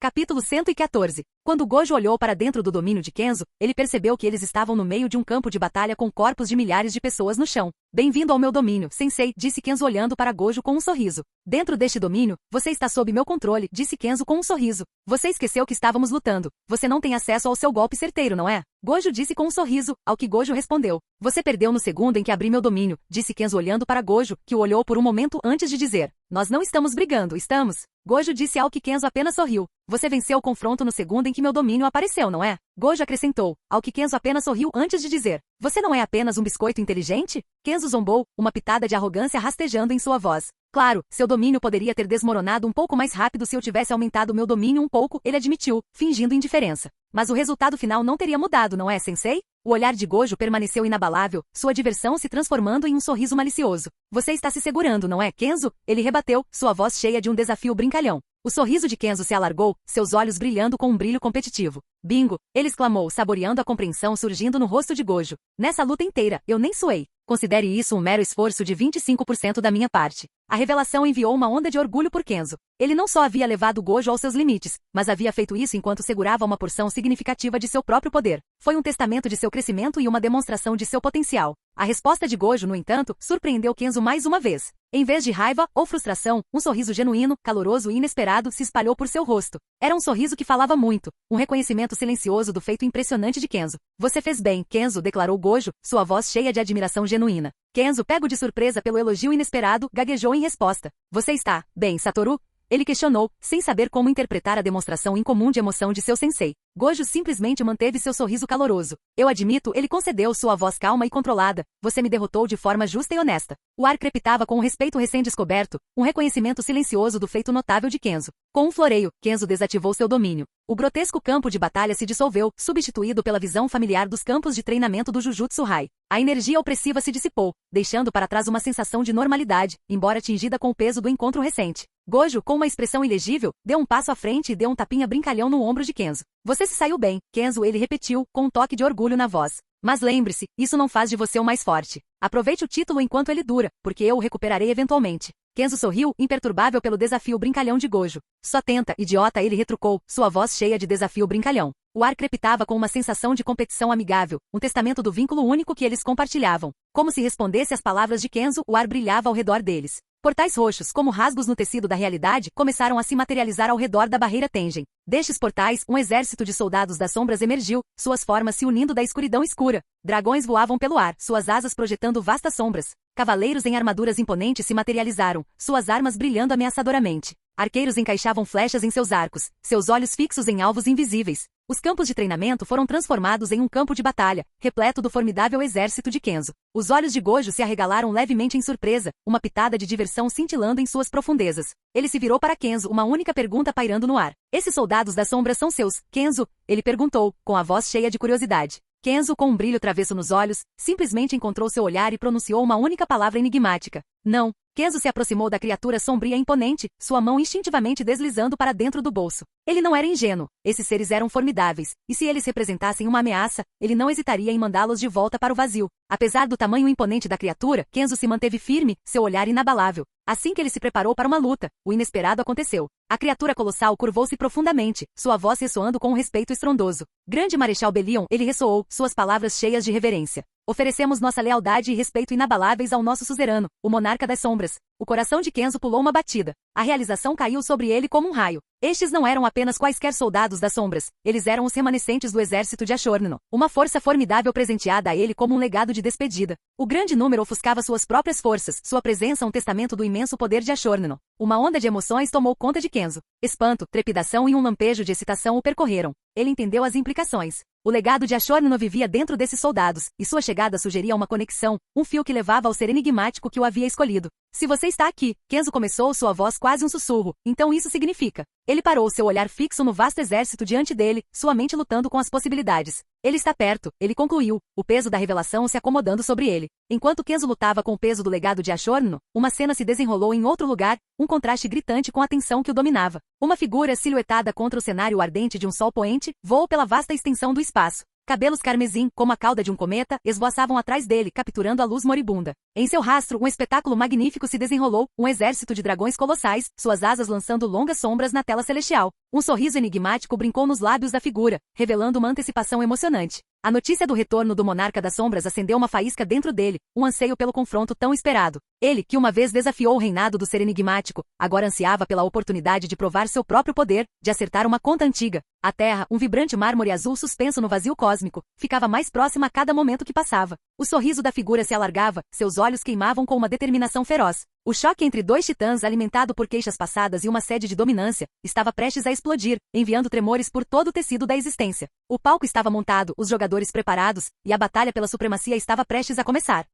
Capítulo 114. Quando Gojo olhou para dentro do domínio de Kenzo, ele percebeu que eles estavam no meio de um campo de batalha com corpos de milhares de pessoas no chão. Bem-vindo ao meu domínio, sensei, disse Kenzo olhando para Gojo com um sorriso. Dentro deste domínio, você está sob meu controle, disse Kenzo com um sorriso. Você esqueceu que estávamos lutando. Você não tem acesso ao seu golpe certeiro, não é? Gojo disse com um sorriso, ao que Gojo respondeu. Você perdeu no segundo em que abri meu domínio, disse Kenzo olhando para Gojo, que o olhou por um momento antes de dizer. Nós não estamos brigando, estamos? Gojo disse ao que Kenzo apenas sorriu. Você venceu o confronto no segundo em que meu domínio apareceu, não é? Gojo acrescentou, ao que Kenzo apenas sorriu antes de dizer. Você não é apenas um biscoito inteligente? Kenzo zombou, uma pitada de arrogância rastejando em sua voz. Claro, seu domínio poderia ter desmoronado um pouco mais rápido se eu tivesse aumentado meu domínio um pouco, ele admitiu, fingindo indiferença. Mas o resultado final não teria mudado, não é, sensei? O olhar de Gojo permaneceu inabalável, sua diversão se transformando em um sorriso malicioso. Você está se segurando, não é, Kenzo? Ele rebateu, sua voz cheia de um desafio brincalhão. O sorriso de Kenzo se alargou, seus olhos brilhando com um brilho competitivo. Bingo! Ele exclamou, saboreando a compreensão surgindo no rosto de Gojo. Nessa luta inteira, eu nem suei. Considere isso um mero esforço de 25% da minha parte. A revelação enviou uma onda de orgulho por Kenzo. Ele não só havia levado Gojo aos seus limites, mas havia feito isso enquanto segurava uma porção significativa de seu próprio poder. Foi um testamento de seu crescimento e uma demonstração de seu potencial. A resposta de Gojo, no entanto, surpreendeu Kenzo mais uma vez. Em vez de raiva ou frustração, um sorriso genuíno, caloroso e inesperado se espalhou por seu rosto. Era um sorriso que falava muito, um reconhecimento silencioso do feito impressionante de Kenzo. Você fez bem, Kenzo, declarou Gojo, sua voz cheia de admiração genuína. Kenzo, pego de surpresa pelo elogio inesperado, gaguejou em resposta. Você está bem, Satoru? Ele questionou, sem saber como interpretar a demonstração incomum de emoção de seu sensei. Gojo simplesmente manteve seu sorriso caloroso. Eu admito, ele concedeu, sua voz calma e controlada. Você me derrotou de forma justa e honesta. O ar crepitava com um respeito recém-descoberto, um reconhecimento silencioso do feito notável de Kenzo. Com um floreio, Kenzo desativou seu domínio. O grotesco campo de batalha se dissolveu, substituído pela visão familiar dos campos de treinamento do Jujutsu Rai. A energia opressiva se dissipou, deixando para trás uma sensação de normalidade, embora atingida com o peso do encontro recente. Gojo, com uma expressão ilegível, deu um passo à frente e deu um tapinha brincalhão no ombro de Kenzo. Você se saiu bem, Kenzo, ele repetiu, com um toque de orgulho na voz. Mas lembre-se, isso não faz de você o mais forte. Aproveite o título enquanto ele dura, porque eu o recuperarei eventualmente. Kenzo sorriu, imperturbável pelo desafio brincalhão de Gojo. Só tenta, idiota, ele retrucou, sua voz cheia de desafio brincalhão. O ar crepitava com uma sensação de competição amigável, um testamento do vínculo único que eles compartilhavam. Como se respondesse às palavras de Kenzo, o ar brilhava ao redor deles. Portais roxos, como rasgos no tecido da realidade, começaram a se materializar ao redor da barreira Tengen. Destes portais, um exército de soldados das sombras emergiu, suas formas se unindo da escuridão escura. Dragões voavam pelo ar, suas asas projetando vastas sombras. Cavaleiros em armaduras imponentes se materializaram, suas armas brilhando ameaçadoramente. Arqueiros encaixavam flechas em seus arcos, seus olhos fixos em alvos invisíveis. Os campos de treinamento foram transformados em um campo de batalha, repleto do formidável exército de Kenzo. Os olhos de Gojo se arregalaram levemente em surpresa, uma pitada de diversão cintilando em suas profundezas. Ele se virou para Kenzo, uma única pergunta pairando no ar. Esses soldados das sombras são seus, Kenzo? Ele perguntou, com a voz cheia de curiosidade. Kenzo, com um brilho travesso nos olhos, simplesmente encontrou seu olhar e pronunciou uma única palavra enigmática. Não. Kenzo se aproximou da criatura sombria e imponente, sua mão instintivamente deslizando para dentro do bolso. Ele não era ingênuo, esses seres eram formidáveis, e se eles representassem uma ameaça, ele não hesitaria em mandá-los de volta para o vazio. Apesar do tamanho imponente da criatura, Kenzo se manteve firme, seu olhar inabalável. Assim que ele se preparou para uma luta, o inesperado aconteceu. A criatura colossal curvou-se profundamente, sua voz ressoando com um respeito estrondoso. Grande Marechal Belion, ele ressoou, suas palavras cheias de reverência. Oferecemos nossa lealdade e respeito inabaláveis ao nosso suzerano, o monarca das sombras. O coração de Kenzo pulou uma batida. A realização caiu sobre ele como um raio. Estes não eram apenas quaisquer soldados das sombras, eles eram os remanescentes do exército de Ashornano, uma força formidável presenteada a ele como um legado de despedida. O grande número ofuscava suas próprias forças, sua presença um testamento do imenso poder de Ashornano. Uma onda de emoções tomou conta de Kenzo. Espanto, trepidação e um lampejo de excitação o percorreram. Ele entendeu as implicações. O legado de Ashornano vivia dentro desses soldados, e sua chegada sugeria uma conexão, um fio que levava ao ser enigmático que o havia escolhido. Se você está aqui, Kenzo começou, sua voz quase um sussurro, então isso significa. Ele parou, seu olhar fixo no vasto exército diante dele, sua mente lutando com as possibilidades. Ele está perto, ele concluiu, o peso da revelação se acomodando sobre ele. Enquanto Kenzo lutava com o peso do legado de Ashornano, uma cena se desenrolou em outro lugar, um contraste gritante com a tensão que o dominava. Uma figura silhuetada contra o cenário ardente de um sol poente, voou pela vasta extensão do espaço. Cabelos carmesim, como a cauda de um cometa, esvoaçavam atrás dele, capturando a luz moribunda. Em seu rastro, um espetáculo magnífico se desenrolou, um exército de dragões colossais, suas asas lançando longas sombras na tela celestial. Um sorriso enigmático brincou nos lábios da figura, revelando uma antecipação emocionante. A notícia do retorno do monarca das sombras acendeu uma faísca dentro dele, um anseio pelo confronto tão esperado. Ele, que uma vez desafiou o reinado do ser enigmático, agora ansiava pela oportunidade de provar seu próprio poder, de acertar uma conta antiga. A terra, um vibrante mármore azul suspenso no vazio cósmico, ficava mais próxima a cada momento que passava. O sorriso da figura se alargava, seus olhos queimavam com uma determinação feroz. O choque entre dois titãs, alimentado por queixas passadas e uma sede de dominância, estava prestes a explodir, enviando tremores por todo o tecido da existência. O palco estava montado, os jogadores preparados, e a batalha pela supremacia estava prestes a começar.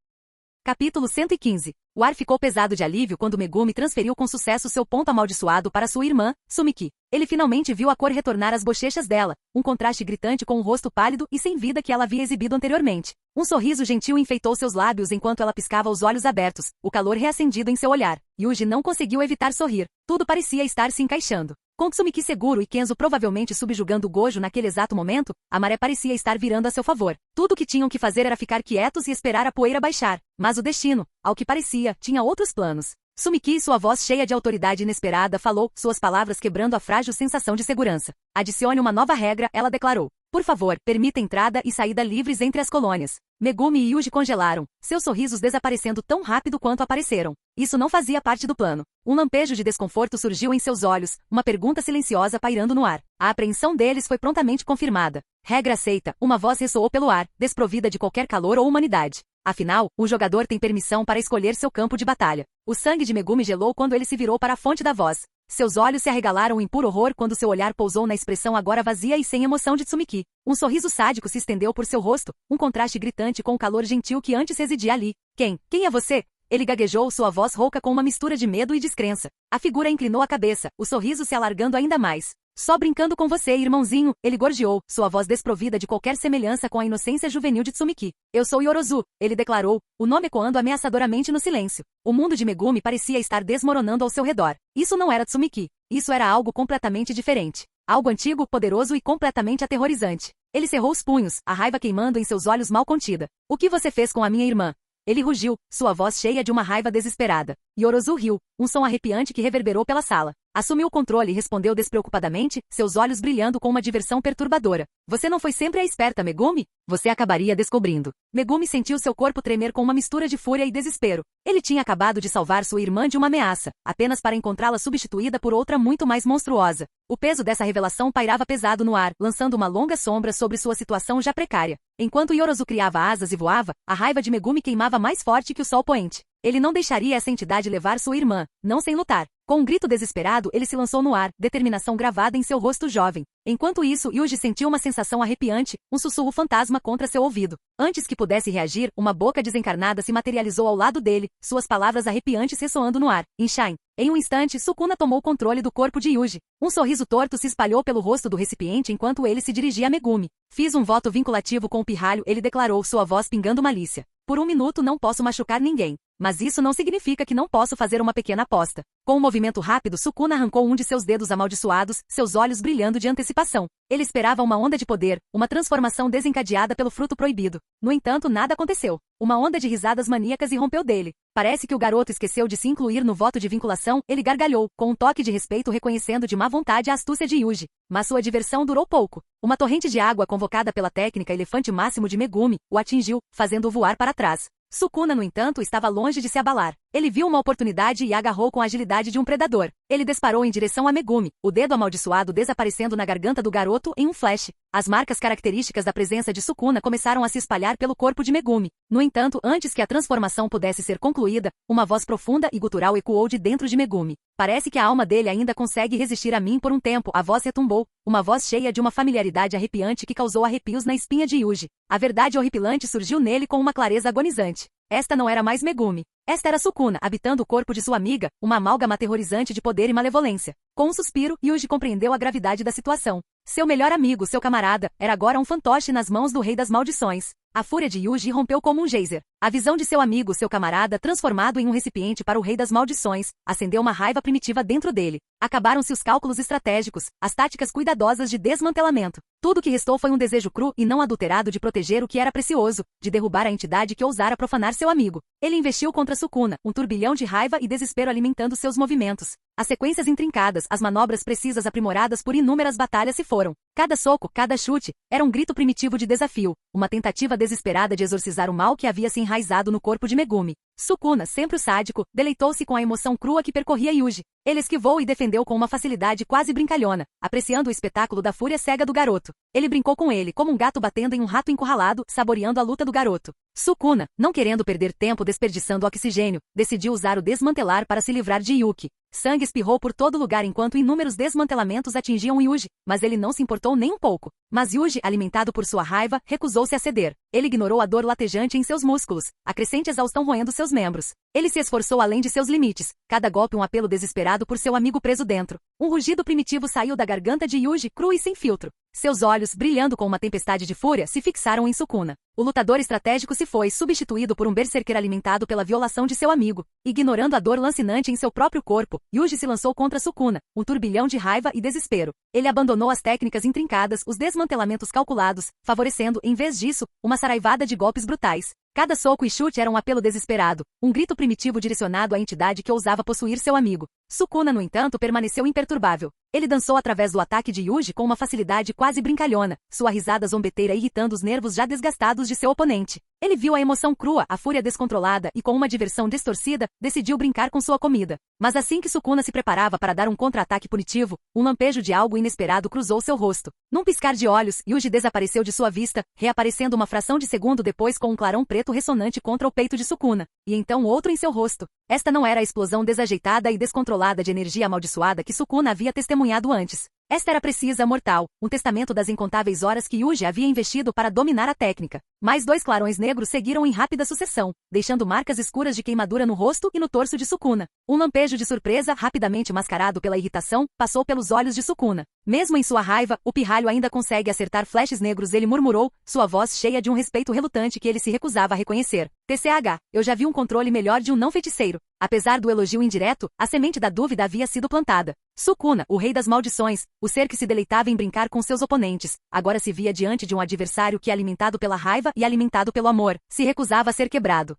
Capítulo 115. O ar ficou pesado de alívio quando Megumi transferiu com sucesso seu ponto amaldiçoado para sua irmã, Sumiki. Ele finalmente viu a cor retornar às bochechas dela, um contraste gritante com o rosto pálido e sem vida que ela havia exibido anteriormente. Um sorriso gentil enfeitou seus lábios enquanto ela piscava os olhos abertos, o calor reacendido em seu olhar. Yuji não conseguiu evitar sorrir. Tudo parecia estar se encaixando. Com Sumiki seguro e Kenzo provavelmente subjugando Gojo naquele exato momento, a maré parecia estar virando a seu favor. Tudo o que tinham que fazer era ficar quietos e esperar a poeira baixar. Mas o destino, ao que parecia, tinha outros planos. Sumiki, sua voz cheia de autoridade inesperada, falou, suas palavras quebrando a frágil sensação de segurança. Adicione uma nova regra, ela declarou. Por favor, permita entrada e saída livres entre as colônias. Megumi e Yuji congelaram, seus sorrisos desaparecendo tão rápido quanto apareceram. Isso não fazia parte do plano. Um lampejo de desconforto surgiu em seus olhos, uma pergunta silenciosa pairando no ar. A apreensão deles foi prontamente confirmada. Regra aceita, uma voz ressoou pelo ar, desprovida de qualquer calor ou humanidade. Afinal, o jogador tem permissão para escolher seu campo de batalha. O sangue de Megumi gelou quando ele se virou para a fonte da voz. Seus olhos se arregalaram em puro horror quando seu olhar pousou na expressão agora vazia e sem emoção de Tsumiki. Um sorriso sádico se estendeu por seu rosto, um contraste gritante com o calor gentil que antes residia ali. Quem é você? Ele gaguejou, sua voz rouca com uma mistura de medo e descrença. A figura inclinou a cabeça, o sorriso se alargando ainda mais. Só brincando com você, irmãozinho, ele gorjeou, sua voz desprovida de qualquer semelhança com a inocência juvenil de Tsumiki. Eu sou Yorozu, ele declarou, o nome ecoando ameaçadoramente no silêncio. O mundo de Megumi parecia estar desmoronando ao seu redor. Isso não era Tsumiki. Isso era algo completamente diferente. Algo antigo, poderoso e completamente aterrorizante. Ele cerrou os punhos, a raiva queimando em seus olhos mal contida. O que você fez com a minha irmã? Ele rugiu, sua voz cheia de uma raiva desesperada. Yorozu riu, um som arrepiante que reverberou pela sala. Assumiu o controle e respondeu despreocupadamente, seus olhos brilhando com uma diversão perturbadora. Você não foi sempre a esperta, Megumi? Você acabaria descobrindo. Megumi sentiu seu corpo tremer com uma mistura de fúria e desespero. Ele tinha acabado de salvar sua irmã de uma ameaça, apenas para encontrá-la substituída por outra muito mais monstruosa. O peso dessa revelação pairava pesado no ar, lançando uma longa sombra sobre sua situação já precária. Enquanto Yorozu criava asas e voava, a raiva de Megumi queimava mais forte que o sol poente. Ele não deixaria essa entidade levar sua irmã, não sem lutar. Com um grito desesperado, ele se lançou no ar, determinação gravada em seu rosto jovem. Enquanto isso, Yuji sentiu uma sensação arrepiante, um sussurro fantasma contra seu ouvido. Antes que pudesse reagir, uma boca desencarnada se materializou ao lado dele, suas palavras arrepiantes ressoando no ar. Inshain. Em um instante, Sukuna tomou o controle do corpo de Yuji. Um sorriso torto se espalhou pelo rosto do recipiente enquanto ele se dirigia a Megumi. Fiz um voto vinculativo com o pirralho, ele declarou, sua voz pingando malícia. Por um minuto não posso machucar ninguém. Mas isso não significa que não posso fazer uma pequena aposta. Com um movimento rápido, Sukuna arrancou um de seus dedos amaldiçoados, seus olhos brilhando de antecipação. Ele esperava uma onda de poder, uma transformação desencadeada pelo fruto proibido. No entanto, nada aconteceu. Uma onda de risadas maníacas irrompeu dele. Parece que o garoto esqueceu de se incluir no voto de vinculação, ele gargalhou, com um toque de respeito reconhecendo de má vontade a astúcia de Yuji. Mas sua diversão durou pouco. Uma torrente de água convocada pela técnica elefante máximo de Megumi, o atingiu, fazendo-o voar para trás. Sukuna, no entanto, estava longe de se abalar. Ele viu uma oportunidade e agarrou com a agilidade de um predador. Ele disparou em direção a Megumi, o dedo amaldiçoado desaparecendo na garganta do garoto em um flash. As marcas características da presença de Sukuna começaram a se espalhar pelo corpo de Megumi. No entanto, antes que a transformação pudesse ser concluída, uma voz profunda e gutural ecoou de dentro de Megumi. Parece que a alma dele ainda consegue resistir a mim por um tempo, a voz retumbou, uma voz cheia de uma familiaridade arrepiante que causou arrepios na espinha de Yuji. A verdade horripilante surgiu nele com uma clareza agonizante. Esta não era mais Megumi. Esta era Sukuna, habitando o corpo de sua amiga, uma amálgama aterrorizante de poder e malevolência. Com um suspiro, Yuji compreendeu a gravidade da situação. Seu melhor amigo, seu camarada, era agora um fantoche nas mãos do Rei das Maldições. A fúria de Yuji rompeu como um geyser. A visão de seu amigo, seu camarada, transformado em um recipiente para o Rei das Maldições, acendeu uma raiva primitiva dentro dele. Acabaram-se os cálculos estratégicos, as táticas cuidadosas de desmantelamento. Tudo que restou foi um desejo cru e não adulterado de proteger o que era precioso, de derrubar a entidade que ousara profanar seu amigo. Ele investiu contra Sukuna, um turbilhão de raiva e desespero alimentando seus movimentos. As sequências intrincadas, as manobras precisas aprimoradas por inúmeras batalhas se foram. Cada soco, cada chute, era um grito primitivo de desafio, uma tentativa desesperada de exorcizar o mal que havia se enraizado no corpo de Megumi. Sukuna, sempre o sádico, deleitou-se com a emoção crua que percorria Yuji. Ele esquivou e defendeu com uma facilidade quase brincalhona, apreciando o espetáculo da fúria cega do garoto. Ele brincou com ele, como um gato batendo em um rato encurralado, saboreando a luta do garoto. Sukuna, não querendo perder tempo desperdiçando oxigênio, decidiu usar o desmantelar para se livrar de Yuki. Sangue espirrou por todo lugar enquanto inúmeros desmantelamentos atingiam Yuji, mas ele não se importou nem um pouco. Mas Yuji, alimentado por sua raiva, recusou-se a ceder. Ele ignorou a dor latejante em seus músculos, a crescente exaustão roendo seus membros. Ele se esforçou além de seus limites, cada golpe um apelo desesperado por seu amigo preso dentro. Um rugido primitivo saiu da garganta de Yuji, cru e sem filtro. Seus olhos, brilhando com uma tempestade de fúria, se fixaram em Sukuna. O lutador estratégico se foi substituído por um berserker alimentado pela violação de seu amigo. Ignorando a dor lancinante em seu próprio corpo, Yuji se lançou contra Sukuna, um turbilhão de raiva e desespero. Ele abandonou as técnicas intrincadas, os desmantelamentos calculados, favorecendo, em vez disso, uma saraivada de golpes brutais. Cada soco e chute era um apelo desesperado, um grito primitivo direcionado à entidade que ousava possuir seu amigo. Sukuna, no entanto, permaneceu imperturbável. Ele dançou através do ataque de Yuji com uma facilidade quase brincalhona, sua risada zombeteira irritando os nervos já desgastados de seu oponente. Ele viu a emoção crua, a fúria descontrolada e com uma diversão distorcida, decidiu brincar com sua comida. Mas assim que Sukuna se preparava para dar um contra-ataque punitivo, um lampejo de algo inesperado cruzou seu rosto. Num piscar de olhos, Yuji desapareceu de sua vista, reaparecendo uma fração de segundo depois com um clarão preto ressonante contra o peito de Sukuna, e então outro em seu rosto. Esta não era a explosão desajeitada e descontrolada de energia amaldiçoada que Sukuna havia testemunhado antes. Esta era precisa, mortal, um testamento das incontáveis horas que Yuji havia investido para dominar a técnica. Mais 2 clarões negros seguiram em rápida sucessão, deixando marcas escuras de queimadura no rosto e no torso de Sukuna. Um lampejo de surpresa, rapidamente mascarado pela irritação, passou pelos olhos de Sukuna. Mesmo em sua raiva, o pirralho ainda consegue acertar flashes negros, ele murmurou, sua voz cheia de um respeito relutante que ele se recusava a reconhecer. TCH, eu já vi um controle melhor de um não-feiticeiro. Apesar do elogio indireto, a semente da dúvida havia sido plantada. Sukuna, o rei das maldições, o ser que se deleitava em brincar com seus oponentes, agora se via diante de um adversário que, alimentado pela raiva e alimentado pelo amor, se recusava a ser quebrado.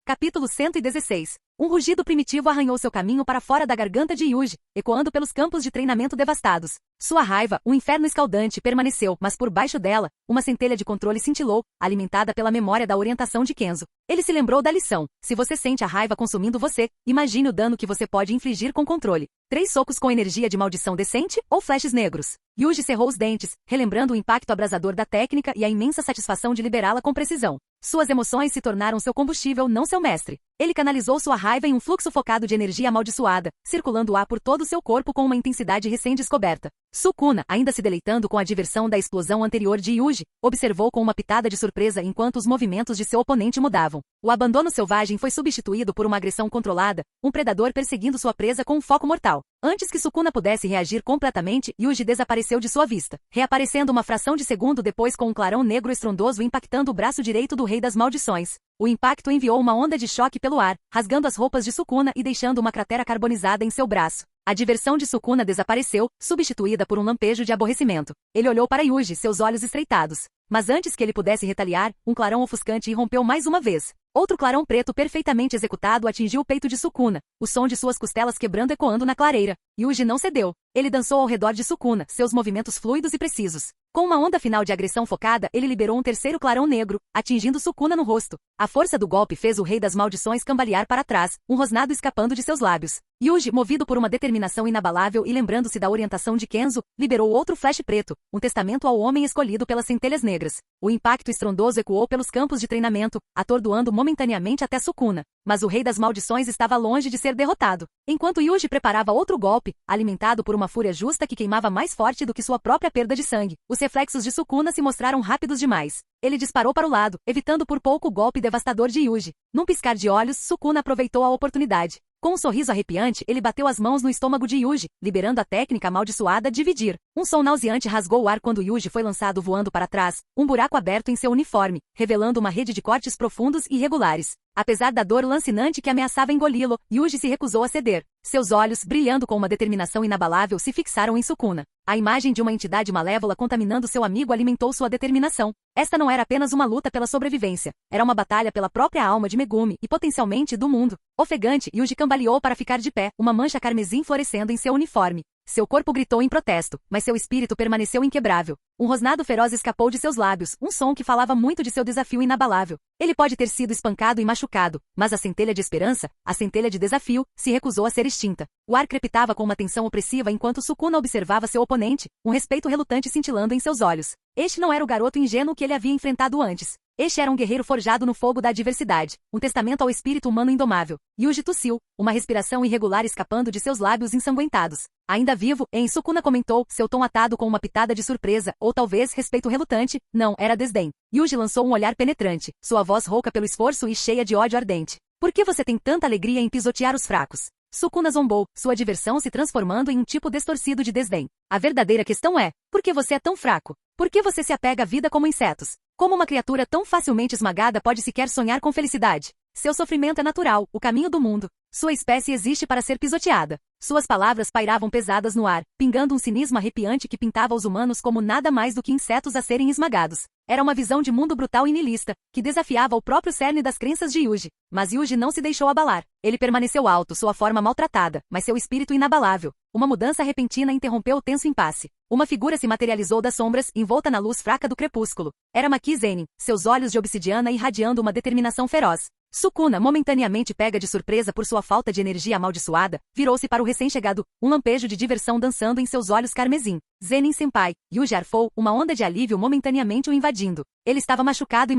Capítulo 116. Um rugido primitivo arranhou seu caminho para fora da garganta de Yuji, ecoando pelos campos de treinamento devastados. Sua raiva, um inferno escaldante, permaneceu, mas por baixo dela, uma centelha de controle cintilou, alimentada pela memória da orientação de Kenzo. Ele se lembrou da lição. Se você sente a raiva consumindo você, imagine o dano que você pode infligir com controle. 3 socos com energia de maldição decente ou flashes negros. Yuji cerrou os dentes, relembrando o impacto abrasador da técnica e a imensa satisfação de liberá-la com precisão. Suas emoções se tornaram seu combustível, não seu mestre. Ele canalizou sua raiva em um fluxo focado de energia amaldiçoada, circulando o ar por todo o seu corpo com uma intensidade recém-descoberta. Sukuna, ainda se deleitando com a diversão da explosão anterior de Yuji, observou com uma pitada de surpresa enquanto os movimentos de seu oponente mudavam. O abandono selvagem foi substituído por uma agressão controlada, um predador perseguindo sua presa com um foco mortal. Antes que Sukuna pudesse reagir completamente, Yuji desapareceu de sua vista, reaparecendo uma fração de segundo depois com um clarão negro estrondoso impactando o braço direito do rei das maldições. O impacto enviou uma onda de choque pelo ar, rasgando as roupas de Sukuna e deixando uma cratera carbonizada em seu braço. A diversão de Sukuna desapareceu, substituída por um lampejo de aborrecimento. Ele olhou para Yuji, seus olhos estreitados. Mas antes que ele pudesse retaliar, um clarão ofuscante irrompeu mais uma vez. Outro clarão preto perfeitamente executado atingiu o peito de Sukuna, o som de suas costelas quebrando ecoando na clareira. Yuji não cedeu. Ele dançou ao redor de Sukuna, seus movimentos fluidos e precisos. Com uma onda final de agressão focada, ele liberou um terceiro clarão negro, atingindo Sukuna no rosto. A força do golpe fez o rei das maldições cambalear para trás, um rosnado escapando de seus lábios. Yuji, movido por uma determinação inabalável e lembrando-se da orientação de Kenzo, liberou outro flash preto, um testamento ao homem escolhido pelas centelhas negras. O impacto estrondoso ecoou pelos campos de treinamento, atordoando momentaneamente até Sukuna. Mas o rei das maldições estava longe de ser derrotado. Enquanto Yuji preparava outro golpe, alimentado por uma fúria justa que queimava mais forte do que sua própria perda de sangue, os reflexos de Sukuna se mostraram rápidos demais. Ele disparou para o lado, evitando por pouco o golpe devastador de Yuji. Num piscar de olhos, Sukuna aproveitou a oportunidade. Com um sorriso arrepiante, ele bateu as mãos no estômago de Yuji, liberando a técnica amaldiçoada Dividir. Um som nauseante rasgou o ar quando Yuji foi lançado voando para trás, um buraco aberto em seu uniforme, revelando uma rede de cortes profundos e irregulares. Apesar da dor lancinante que ameaçava engoli-lo, Yuji se recusou a ceder. Seus olhos, brilhando com uma determinação inabalável, se fixaram em Sukuna. A imagem de uma entidade malévola contaminando seu amigo alimentou sua determinação. Esta não era apenas uma luta pela sobrevivência. Era uma batalha pela própria alma de Megumi e potencialmente do mundo. Ofegante, Yuji cambaleou para ficar de pé, uma mancha carmesim florescendo em seu uniforme. Seu corpo gritou em protesto, mas seu espírito permaneceu inquebrável. Um rosnado feroz escapou de seus lábios, um som que falava muito de seu desafio inabalável. Ele pode ter sido espancado e machucado, mas a centelha de esperança, a centelha de desafio, se recusou a ser extinta. O ar crepitava com uma tensão opressiva enquanto Sukuna observava seu oponente, um respeito relutante cintilando em seus olhos. Este não era o garoto ingênuo que ele havia enfrentado antes. Este era um guerreiro forjado no fogo da adversidade, um testamento ao espírito humano indomável. Yuji tossiu, uma respiração irregular escapando de seus lábios ensanguentados. Ainda vivo, Sukuna comentou, seu tom atado com uma pitada de surpresa, ou talvez respeito relutante, não, era desdém. Yuji lançou um olhar penetrante, sua voz rouca pelo esforço e cheia de ódio ardente. Por que você tem tanta alegria em pisotear os fracos? Sukuna zombou, sua diversão se transformando em um tipo distorcido de desdém. A verdadeira questão é, por que você é tão fraco? Por que você se apega à vida como insetos? Como uma criatura tão facilmente esmagada pode sequer sonhar com felicidade? Seu sofrimento é natural, o caminho do mundo. Sua espécie existe para ser pisoteada. Suas palavras pairavam pesadas no ar, pingando um cinismo arrepiante que pintava os humanos como nada mais do que insetos a serem esmagados. Era uma visão de mundo brutal e niilista, que desafiava o próprio cerne das crenças de Yuji. Mas Yuji não se deixou abalar. Ele permaneceu alto, sua forma maltratada, mas seu espírito inabalável. Uma mudança repentina interrompeu o tenso impasse. Uma figura se materializou das sombras, envolta na luz fraca do crepúsculo. Era Maki Zenin, seus olhos de obsidiana irradiando uma determinação feroz. Sukuna, momentaneamente pega de surpresa por sua falta de energia amaldiçoada, virou-se para o recém-chegado, um lampejo de diversão dançando em seus olhos carmesim. Zenin-senpai, Yuji arfou, uma onda de alívio momentaneamente o invadindo. Ele estava machucado,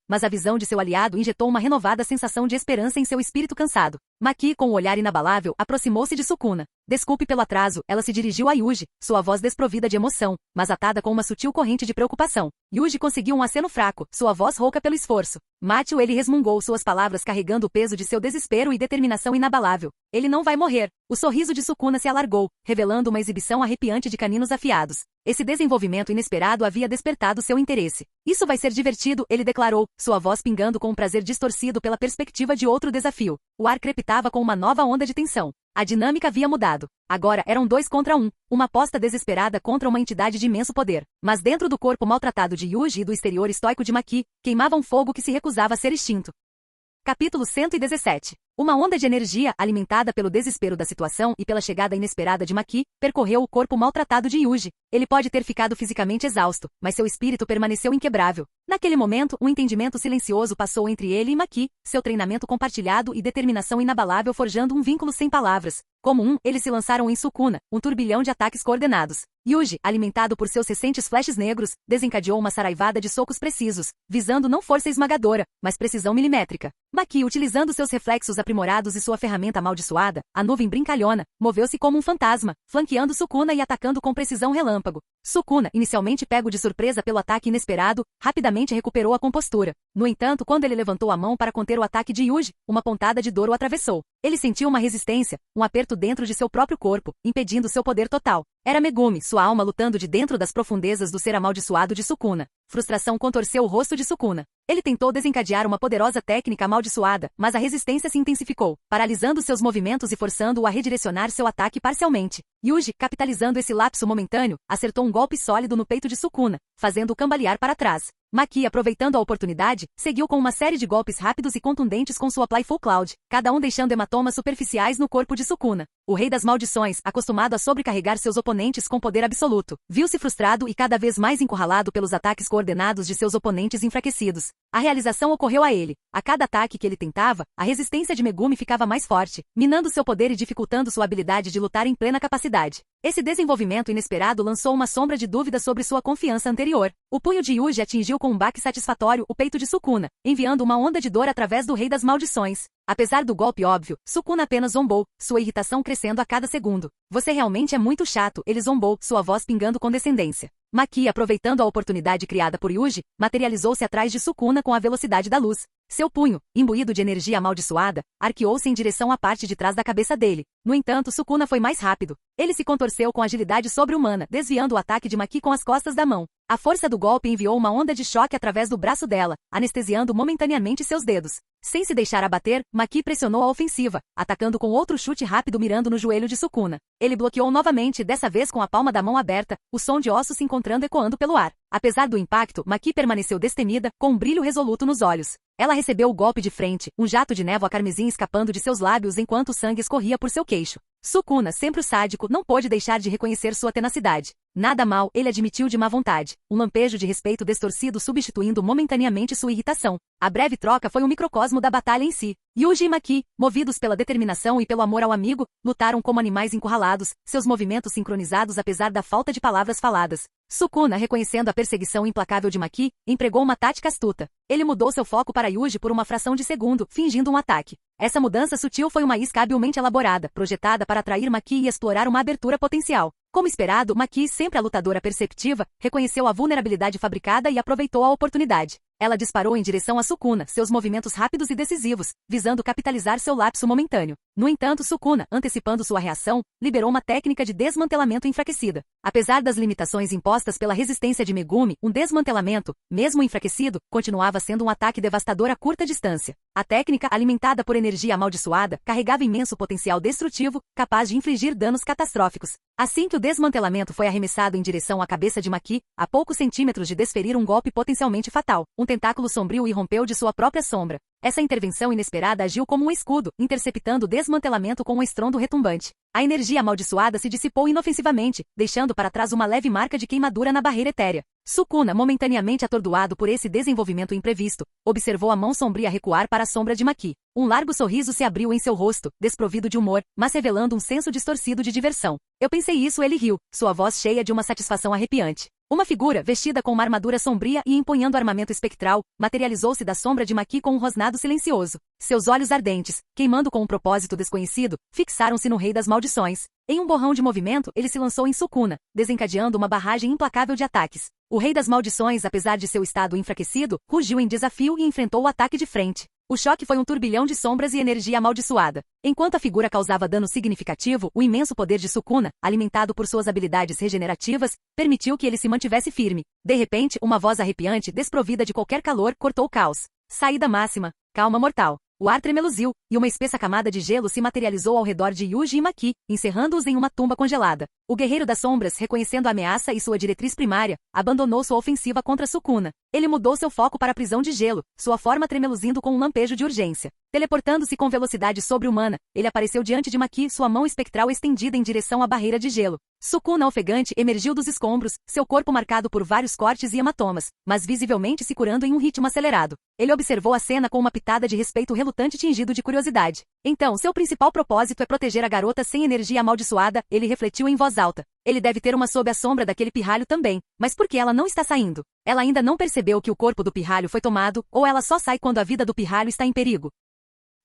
mas a visão de seu aliado injetou uma renovada sensação de esperança em seu espírito cansado. Maki, com o olhar inabalável, aproximou-se de Sukuna. Desculpe pelo atraso, ela se dirigiu a Yuji, sua voz desprovida de emoção, mas atada com uma sutil corrente de preocupação. Yuji conseguiu um aceno fraco, sua voz rouca pelo esforço. Mate-o, ele resmungou suas palavras carregando o peso de seu desespero e determinação inabalável. Ele não vai morrer. O sorriso de Sukuna se alargou, revelando uma exibição arrepiante de caninos afiados. Esse desenvolvimento inesperado havia despertado seu interesse. Isso vai ser divertido, ele declarou, sua voz pingando com um prazer distorcido pela perspectiva de outro desafio. O ar crepitava com uma nova onda de tensão. A dinâmica havia mudado. Agora eram 2 contra 1, uma aposta desesperada contra uma entidade de imenso poder. Mas dentro do corpo maltratado de Yuji e do exterior estoico de Maki, queimava um fogo que se recusava a ser extinto. Capítulo 117. Uma onda de energia, alimentada pelo desespero da situação e pela chegada inesperada de Maki, percorreu o corpo maltratado de Yuji. Ele pode ter ficado fisicamente exausto, mas seu espírito permaneceu inquebrável. Naquele momento, um entendimento silencioso passou entre ele e Maki, seu treinamento compartilhado e determinação inabalável forjando um vínculo sem palavras. Como eles se lançaram em Sukuna, um turbilhão de ataques coordenados. Yuji, alimentado por seus recentes flashes negros, desencadeou uma saraivada de socos precisos, visando não força esmagadora, mas precisão milimétrica. Maki, utilizando seus reflexos aprimorados e sua ferramenta amaldiçoada, a nuvem brincalhona, moveu-se como um fantasma, flanqueando Sukuna e atacando com precisão relâmpago. Sukuna, inicialmente pego de surpresa pelo ataque inesperado, rapidamente recuperou a compostura. No entanto, quando ele levantou a mão para conter o ataque de Yuji, uma pontada de dor o atravessou. Ele sentiu uma resistência, um aperto dentro de seu próprio corpo, impedindo seu poder total. Era Megumi, sua alma lutando de dentro das profundezas do ser amaldiçoado de Sukuna. Frustração contorceu o rosto de Sukuna. Ele tentou desencadear uma poderosa técnica amaldiçoada, mas a resistência se intensificou, paralisando seus movimentos e forçando-o a redirecionar seu ataque parcialmente. Yuji, capitalizando esse lapso momentâneo, acertou um golpe sólido no peito de Sukuna, fazendo-o cambalear para trás. Maki, aproveitando a oportunidade, seguiu com uma série de golpes rápidos e contundentes com sua Playful Cloud, cada um deixando hematomas superficiais no corpo de Sukuna. O rei das maldições, acostumado a sobrecarregar seus oponentes com poder absoluto, viu-se frustrado e cada vez mais encurralado pelos ataques coordenados de seus oponentes enfraquecidos. A realização ocorreu a ele. A cada ataque que ele tentava, a resistência de Megumi ficava mais forte, minando seu poder e dificultando sua habilidade de lutar em plena capacidade. Esse desenvolvimento inesperado lançou uma sombra de dúvida sobre sua confiança anterior. O punho de Yuji atingiu com um baque satisfatório o peito de Sukuna, enviando uma onda de dor através do rei das maldições. Apesar do golpe óbvio, Sukuna apenas zombou, sua irritação crescendo a cada segundo. Você realmente é muito chato, ele zombou, sua voz pingando condescendência. Maki, aproveitando a oportunidade criada por Yuji, materializou-se atrás de Sukuna com a velocidade da luz. Seu punho, imbuído de energia amaldiçoada, arqueou-se em direção à parte de trás da cabeça dele. No entanto, Sukuna foi mais rápido. Ele se contorceu com agilidade sobre-humana, desviando o ataque de Maki com as costas da mão. A força do golpe enviou uma onda de choque através do braço dela, anestesiando momentaneamente seus dedos. Sem se deixar abater, Maki pressionou a ofensiva, atacando com outro chute rápido mirando no joelho de Sukuna. Ele bloqueou novamente, dessa vez com a palma da mão aberta, o som de ossos se encontrando ecoando pelo ar. Apesar do impacto, Maki permaneceu destemida, com um brilho resoluto nos olhos. Ela recebeu o golpe de frente, um jato de névoa carmesim escapando de seus lábios enquanto o sangue escorria por seu queixo. Sukuna, sempre o sádico, não pôde deixar de reconhecer sua tenacidade. Nada mal, ele admitiu de má vontade. Um lampejo de respeito distorcido substituindo momentaneamente sua irritação. A breve troca foi um microcosmo da batalha em si. Yuji e Maki, movidos pela determinação e pelo amor ao amigo, lutaram como animais encurralados, seus movimentos sincronizados apesar da falta de palavras faladas. Sukuna, reconhecendo a perseguição implacável de Maki, empregou uma tática astuta. Ele mudou seu foco para Yuji por uma fração de segundo, fingindo um ataque. Essa mudança sutil foi uma isca habilmente elaborada, projetada para atrair Maki e explorar uma abertura potencial. Como esperado, Maki, sempre a lutadora perceptiva, reconheceu a vulnerabilidade fabricada e aproveitou a oportunidade. Ela disparou em direção a Sukuna, seus movimentos rápidos e decisivos, visando capitalizar seu lapso momentâneo. No entanto, Sukuna, antecipando sua reação, liberou uma técnica de desmantelamento enfraquecida. Apesar das limitações impostas pela resistência de Megumi, um desmantelamento, mesmo enfraquecido, continuava sendo um ataque devastador a curta distância. A técnica, alimentada por energia amaldiçoada, carregava imenso potencial destrutivo, capaz de infligir danos catastróficos. Assim que o desmantelamento foi arremessado em direção à cabeça de Maki, a poucos centímetros de desferir um golpe potencialmente fatal, um tentáculo sombrio irrompeu de sua própria sombra. Essa intervenção inesperada agiu como um escudo, interceptando o desmantelamento com um estrondo retumbante. A energia amaldiçoada se dissipou inofensivamente, deixando para trás uma leve marca de queimadura na barreira etérea. Sukuna, momentaneamente atordoado por esse desenvolvimento imprevisto, observou a mão sombria recuar para a sombra de Maki. Um largo sorriso se abriu em seu rosto, desprovido de humor, mas revelando um senso distorcido de diversão. Eu pensei isso, ele riu, sua voz cheia de uma satisfação arrepiante. Uma figura, vestida com uma armadura sombria e empunhando armamento espectral, materializou-se da sombra de Maki com um rosnado silencioso. Seus olhos ardentes, queimando com um propósito desconhecido, fixaram-se no Rei das Maldições. Em um borrão de movimento, ele se lançou em Sukuna, desencadeando uma barragem implacável de ataques. O Rei das Maldições, apesar de seu estado enfraquecido, rugiu em desafio e enfrentou o ataque de frente. O choque foi um turbilhão de sombras e energia amaldiçoada. Enquanto a figura causava dano significativo, o imenso poder de Sukuna, alimentado por suas habilidades regenerativas, permitiu que ele se mantivesse firme. De repente, uma voz arrepiante, desprovida de qualquer calor, cortou o caos. Saída máxima. Calma mortal. O ar tremeluziu, e uma espessa camada de gelo se materializou ao redor de Yuji e Maki, encerrando-os em uma tumba congelada. O Guerreiro das Sombras, reconhecendo a ameaça e sua diretriz primária, abandonou sua ofensiva contra Sukuna. Ele mudou seu foco para a prisão de gelo, sua forma tremeluzindo com um lampejo de urgência. Teleportando-se com velocidade sobre-humana, ele apareceu diante de Maki, sua mão espectral estendida em direção à barreira de gelo. Sukuna ofegante emergiu dos escombros, seu corpo marcado por vários cortes e hematomas, mas visivelmente se curando em um ritmo acelerado. Ele observou a cena com uma pitada de respeito relutante tingido de curiosidade. Então, seu principal propósito é proteger a garota sem energia amaldiçoada, ele refletiu em voz alta. Ele deve ter uma sob a sombra daquele pirralho também, mas por que ela não está saindo? Ela ainda não percebeu que o corpo do pirralho foi tomado, ou ela só sai quando a vida do pirralho está em perigo?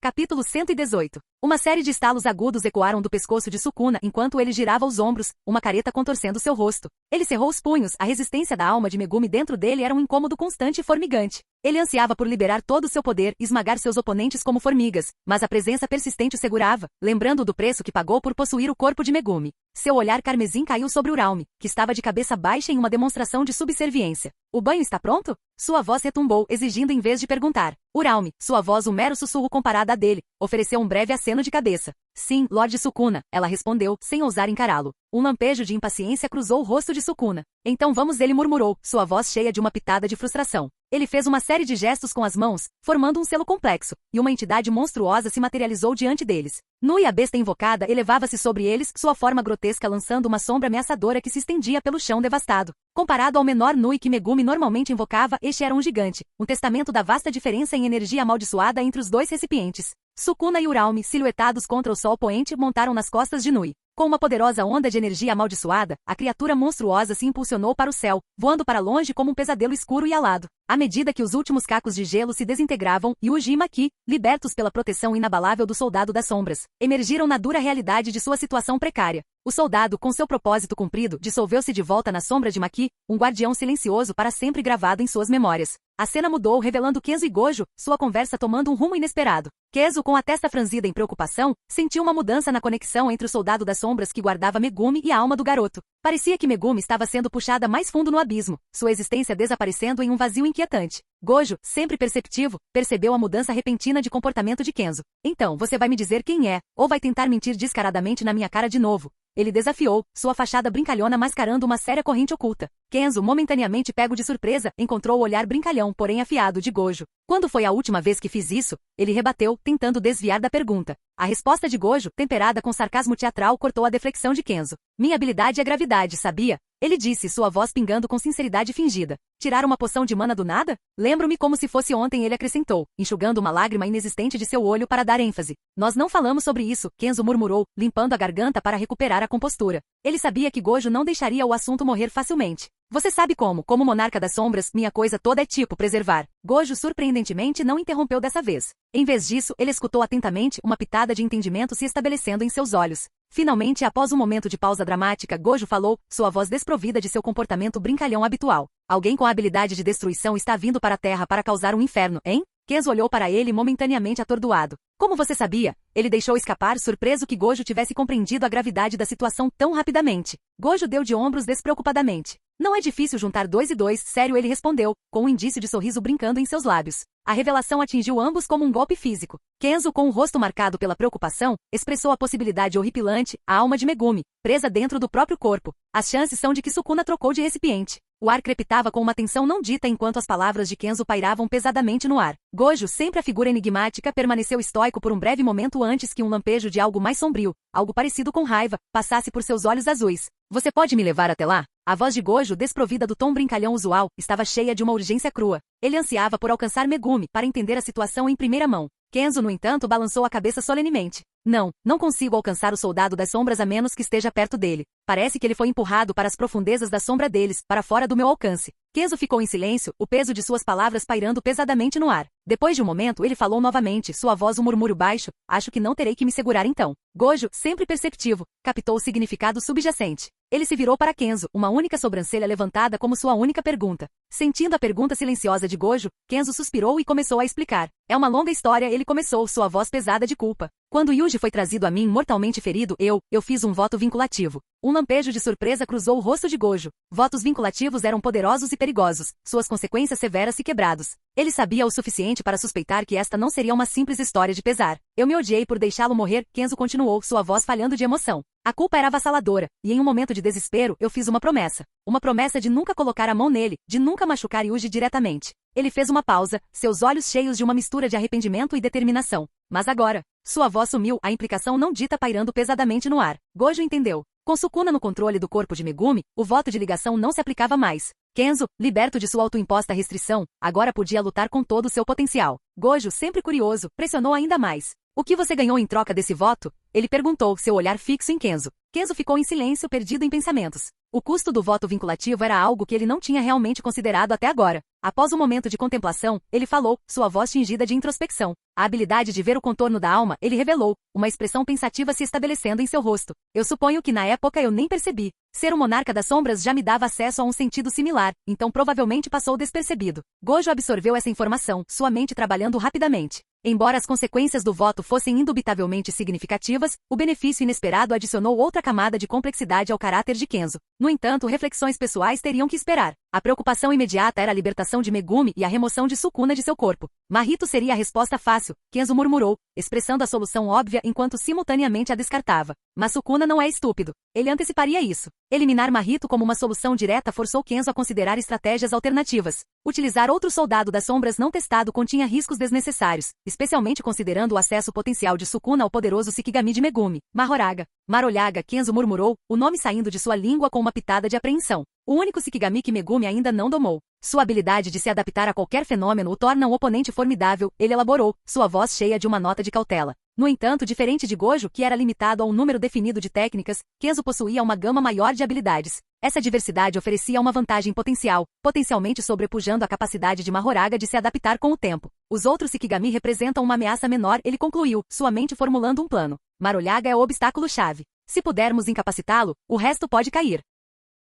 Capítulo 118. Uma série de estalos agudos ecoaram do pescoço de Sukuna enquanto ele girava os ombros, uma careta contorcendo seu rosto. Ele cerrou os punhos, a resistência da alma de Megumi dentro dele era um incômodo constante e formigante. Ele ansiava por liberar todo o seu poder e esmagar seus oponentes como formigas, mas a presença persistente o segurava, lembrando do preço que pagou por possuir o corpo de Megumi. Seu olhar carmesim caiu sobre Uraume, que estava de cabeça baixa em uma demonstração de subserviência. O banho está pronto? Sua voz retumbou, exigindo em vez de perguntar. Uraume, sua voz um mero sussurro comparada à dele, ofereceu um breve aceno de cabeça. Sim, Lorde Sukuna, ela respondeu, sem ousar encará-lo. Um lampejo de impaciência cruzou o rosto de Sukuna. Então vamos, ele murmurou, sua voz cheia de uma pitada de frustração. Ele fez uma série de gestos com as mãos, formando um selo complexo, e uma entidade monstruosa se materializou diante deles. Nui, a besta invocada, elevava-se sobre eles, sua forma grotesca lançando uma sombra ameaçadora que se estendia pelo chão devastado. Comparado ao menor Nui que Megumi normalmente invocava, este era um gigante, um testamento da vasta diferença em energia amaldiçoada entre os dois recipientes. Sukuna e Uraume, silhuetados contra o sol poente, montaram nas costas de Nui. Com uma poderosa onda de energia amaldiçoada, a criatura monstruosa se impulsionou para o céu, voando para longe como um pesadelo escuro e alado. À medida que os últimos cacos de gelo se desintegravam, Yuji e Maki, libertos pela proteção inabalável do Soldado das Sombras, emergiram na dura realidade de sua situação precária. O soldado, com seu propósito cumprido, dissolveu-se de volta na sombra de Maki, um guardião silencioso para sempre gravado em suas memórias. A cena mudou, revelando Kenzo e Gojo, sua conversa tomando um rumo inesperado. Kenzo, com a testa franzida em preocupação, sentiu uma mudança na conexão entre o Soldado das Sombras que guardava Megumi e a alma do garoto. Parecia que Megumi estava sendo puxada mais fundo no abismo, sua existência desaparecendo em um vazio inquietante. Gojo, sempre perceptivo, percebeu a mudança repentina de comportamento de Kenzo. Então, você vai me dizer quem é, ou vai tentar mentir descaradamente na minha cara de novo? Ele desafiou, sua fachada brincalhona mascarando uma séria corrente oculta. Kenzo, momentaneamente pego de surpresa, encontrou o olhar brincalhão, porém afiado, de Gojo. Quando foi a última vez que fiz isso? Ele rebateu, tentando desviar da pergunta. A resposta de Gojo, temperada com sarcasmo teatral, cortou a deflexão de Kenzo. Minha habilidade é gravidade, sabia? Ele disse, sua voz pingando com sinceridade fingida. Tirar uma poção de mana do nada? Lembro-me como se fosse ontem, ele acrescentou, enxugando uma lágrima inexistente de seu olho para dar ênfase. Nós não falamos sobre isso, Kenzo murmurou, limpando a garganta para recuperar a compostura. Ele sabia que Gojo não deixaria o assunto morrer facilmente. Você sabe como monarca das sombras, minha coisa toda é tipo preservar. Gojo surpreendentemente não interrompeu dessa vez. Em vez disso, ele escutou atentamente, uma pitada de entendimento se estabelecendo em seus olhos. Finalmente, após um momento de pausa dramática, Gojo falou, sua voz desprovida de seu comportamento brincalhão habitual. Alguém com a habilidade de destruição está vindo para a Terra para causar um inferno, hein? Kenzo olhou para ele momentaneamente atordoado. Como você sabia? Ele deixou escapar, surpreso que Gojo tivesse compreendido a gravidade da situação tão rapidamente. Gojo deu de ombros despreocupadamente. Não é difícil juntar 2 e 2, sério, ele respondeu, com um indício de sorriso brincando em seus lábios. A revelação atingiu ambos como um golpe físico. Kenzo, com o rosto marcado pela preocupação, expressou a possibilidade horripilante, a alma de Megumi, presa dentro do próprio corpo. As chances são de que Sukuna trocou de recipiente. O ar crepitava com uma tensão não dita enquanto as palavras de Kenzo pairavam pesadamente no ar. Gojo, sempre a figura enigmática, permaneceu estoico por um breve momento antes que um lampejo de algo mais sombrio, algo parecido com raiva, passasse por seus olhos azuis. Você pode me levar até lá? A voz de Gojo, desprovida do tom brincalhão usual, estava cheia de uma urgência crua. Ele ansiava por alcançar Megumi para entender a situação em primeira mão. Kenzo, no entanto, balançou a cabeça solenemente. Não consigo alcançar o soldado das sombras a menos que esteja perto dele. Parece que ele foi empurrado para as profundezas da sombra deles, para fora do meu alcance. Kenzo ficou em silêncio, o peso de suas palavras pairando pesadamente no ar. Depois de um momento, ele falou novamente, sua voz um murmúrio baixo, acho que não terei que me segurar então. Gojo, sempre perceptivo, captou o significado subjacente. Ele se virou para Kenzo, uma única sobrancelha levantada como sua única pergunta. Sentindo a pergunta silenciosa de Gojo, Kenzo suspirou e começou a explicar. É uma longa história, ele começou, sua voz pesada de culpa. Quando Yuji foi trazido a mim mortalmente ferido, eu fiz um voto vinculativo. Um lampejo de surpresa cruzou o rosto de Gojo. Votos vinculativos eram poderosos e perigosos, suas consequências severas e quebrados. Ele sabia o suficiente para suspeitar que esta não seria uma simples história de pesar. Eu me odiei por deixá-lo morrer, Kenzo continuou, sua voz falhando de emoção. A culpa era avassaladora, e em um momento de desespero, eu fiz uma promessa. Uma promessa de nunca colocar a mão nele, de nunca machucar Yuji diretamente. Ele fez uma pausa, seus olhos cheios de uma mistura de arrependimento e determinação. Mas agora, sua voz sumiu, a implicação não dita pairando pesadamente no ar. Gojo entendeu. Com Sukuna no controle do corpo de Megumi, o voto de ligação não se aplicava mais. Kenzo, liberto de sua autoimposta restrição, agora podia lutar com todo o seu potencial. Gojo, sempre curioso, pressionou ainda mais. O que você ganhou em troca desse voto? Ele perguntou, seu olhar fixo em Kenzo. Kenzo ficou em silêncio, perdido em pensamentos. O custo do voto vinculativo era algo que ele não tinha realmente considerado até agora. Após um momento de contemplação, ele falou, sua voz tingida de introspecção. A habilidade de ver o contorno da alma, ele revelou, uma expressão pensativa se estabelecendo em seu rosto. Eu suponho que na época eu nem percebi. Ser um monarca das sombras já me dava acesso a um sentido similar, então provavelmente passou despercebido. Gojo absorveu essa informação, sua mente trabalhando rapidamente. Embora as consequências do voto fossem indubitavelmente significativas, o benefício inesperado adicionou outra camada de complexidade ao caráter de Kenzo. No entanto, reflexões pessoais teriam que esperar. A preocupação imediata era a libertação de Megumi e a remoção de Sukuna de seu corpo. Mahito seria a resposta fácil, Kenzo murmurou, expressando a solução óbvia enquanto simultaneamente a descartava. Mas Sukuna não é estúpido. Ele anteciparia isso. Eliminar Mahito como uma solução direta forçou Kenzo a considerar estratégias alternativas. Utilizar outro soldado das sombras não testado continha riscos desnecessários, especialmente considerando o acesso potencial de Sukuna ao poderoso Shikigami de Megumi. Marolhaga, Kenzo murmurou, o nome saindo de sua língua com uma pitada de apreensão. O único Shikigami que Megumi ainda não domou. Sua habilidade de se adaptar a qualquer fenômeno o torna um oponente formidável, ele elaborou, sua voz cheia de uma nota de cautela. No entanto, diferente de Gojo, que era limitado a um número definido de técnicas, Kenzo possuía uma gama maior de habilidades. Essa diversidade oferecia uma vantagem potencial, potencialmente sobrepujando a capacidade de Mahoraga de se adaptar com o tempo. Os outros Shikigami representam uma ameaça menor, ele concluiu, sua mente formulando um plano. Marolhaga é o obstáculo-chave. Se pudermos incapacitá-lo, o resto pode cair.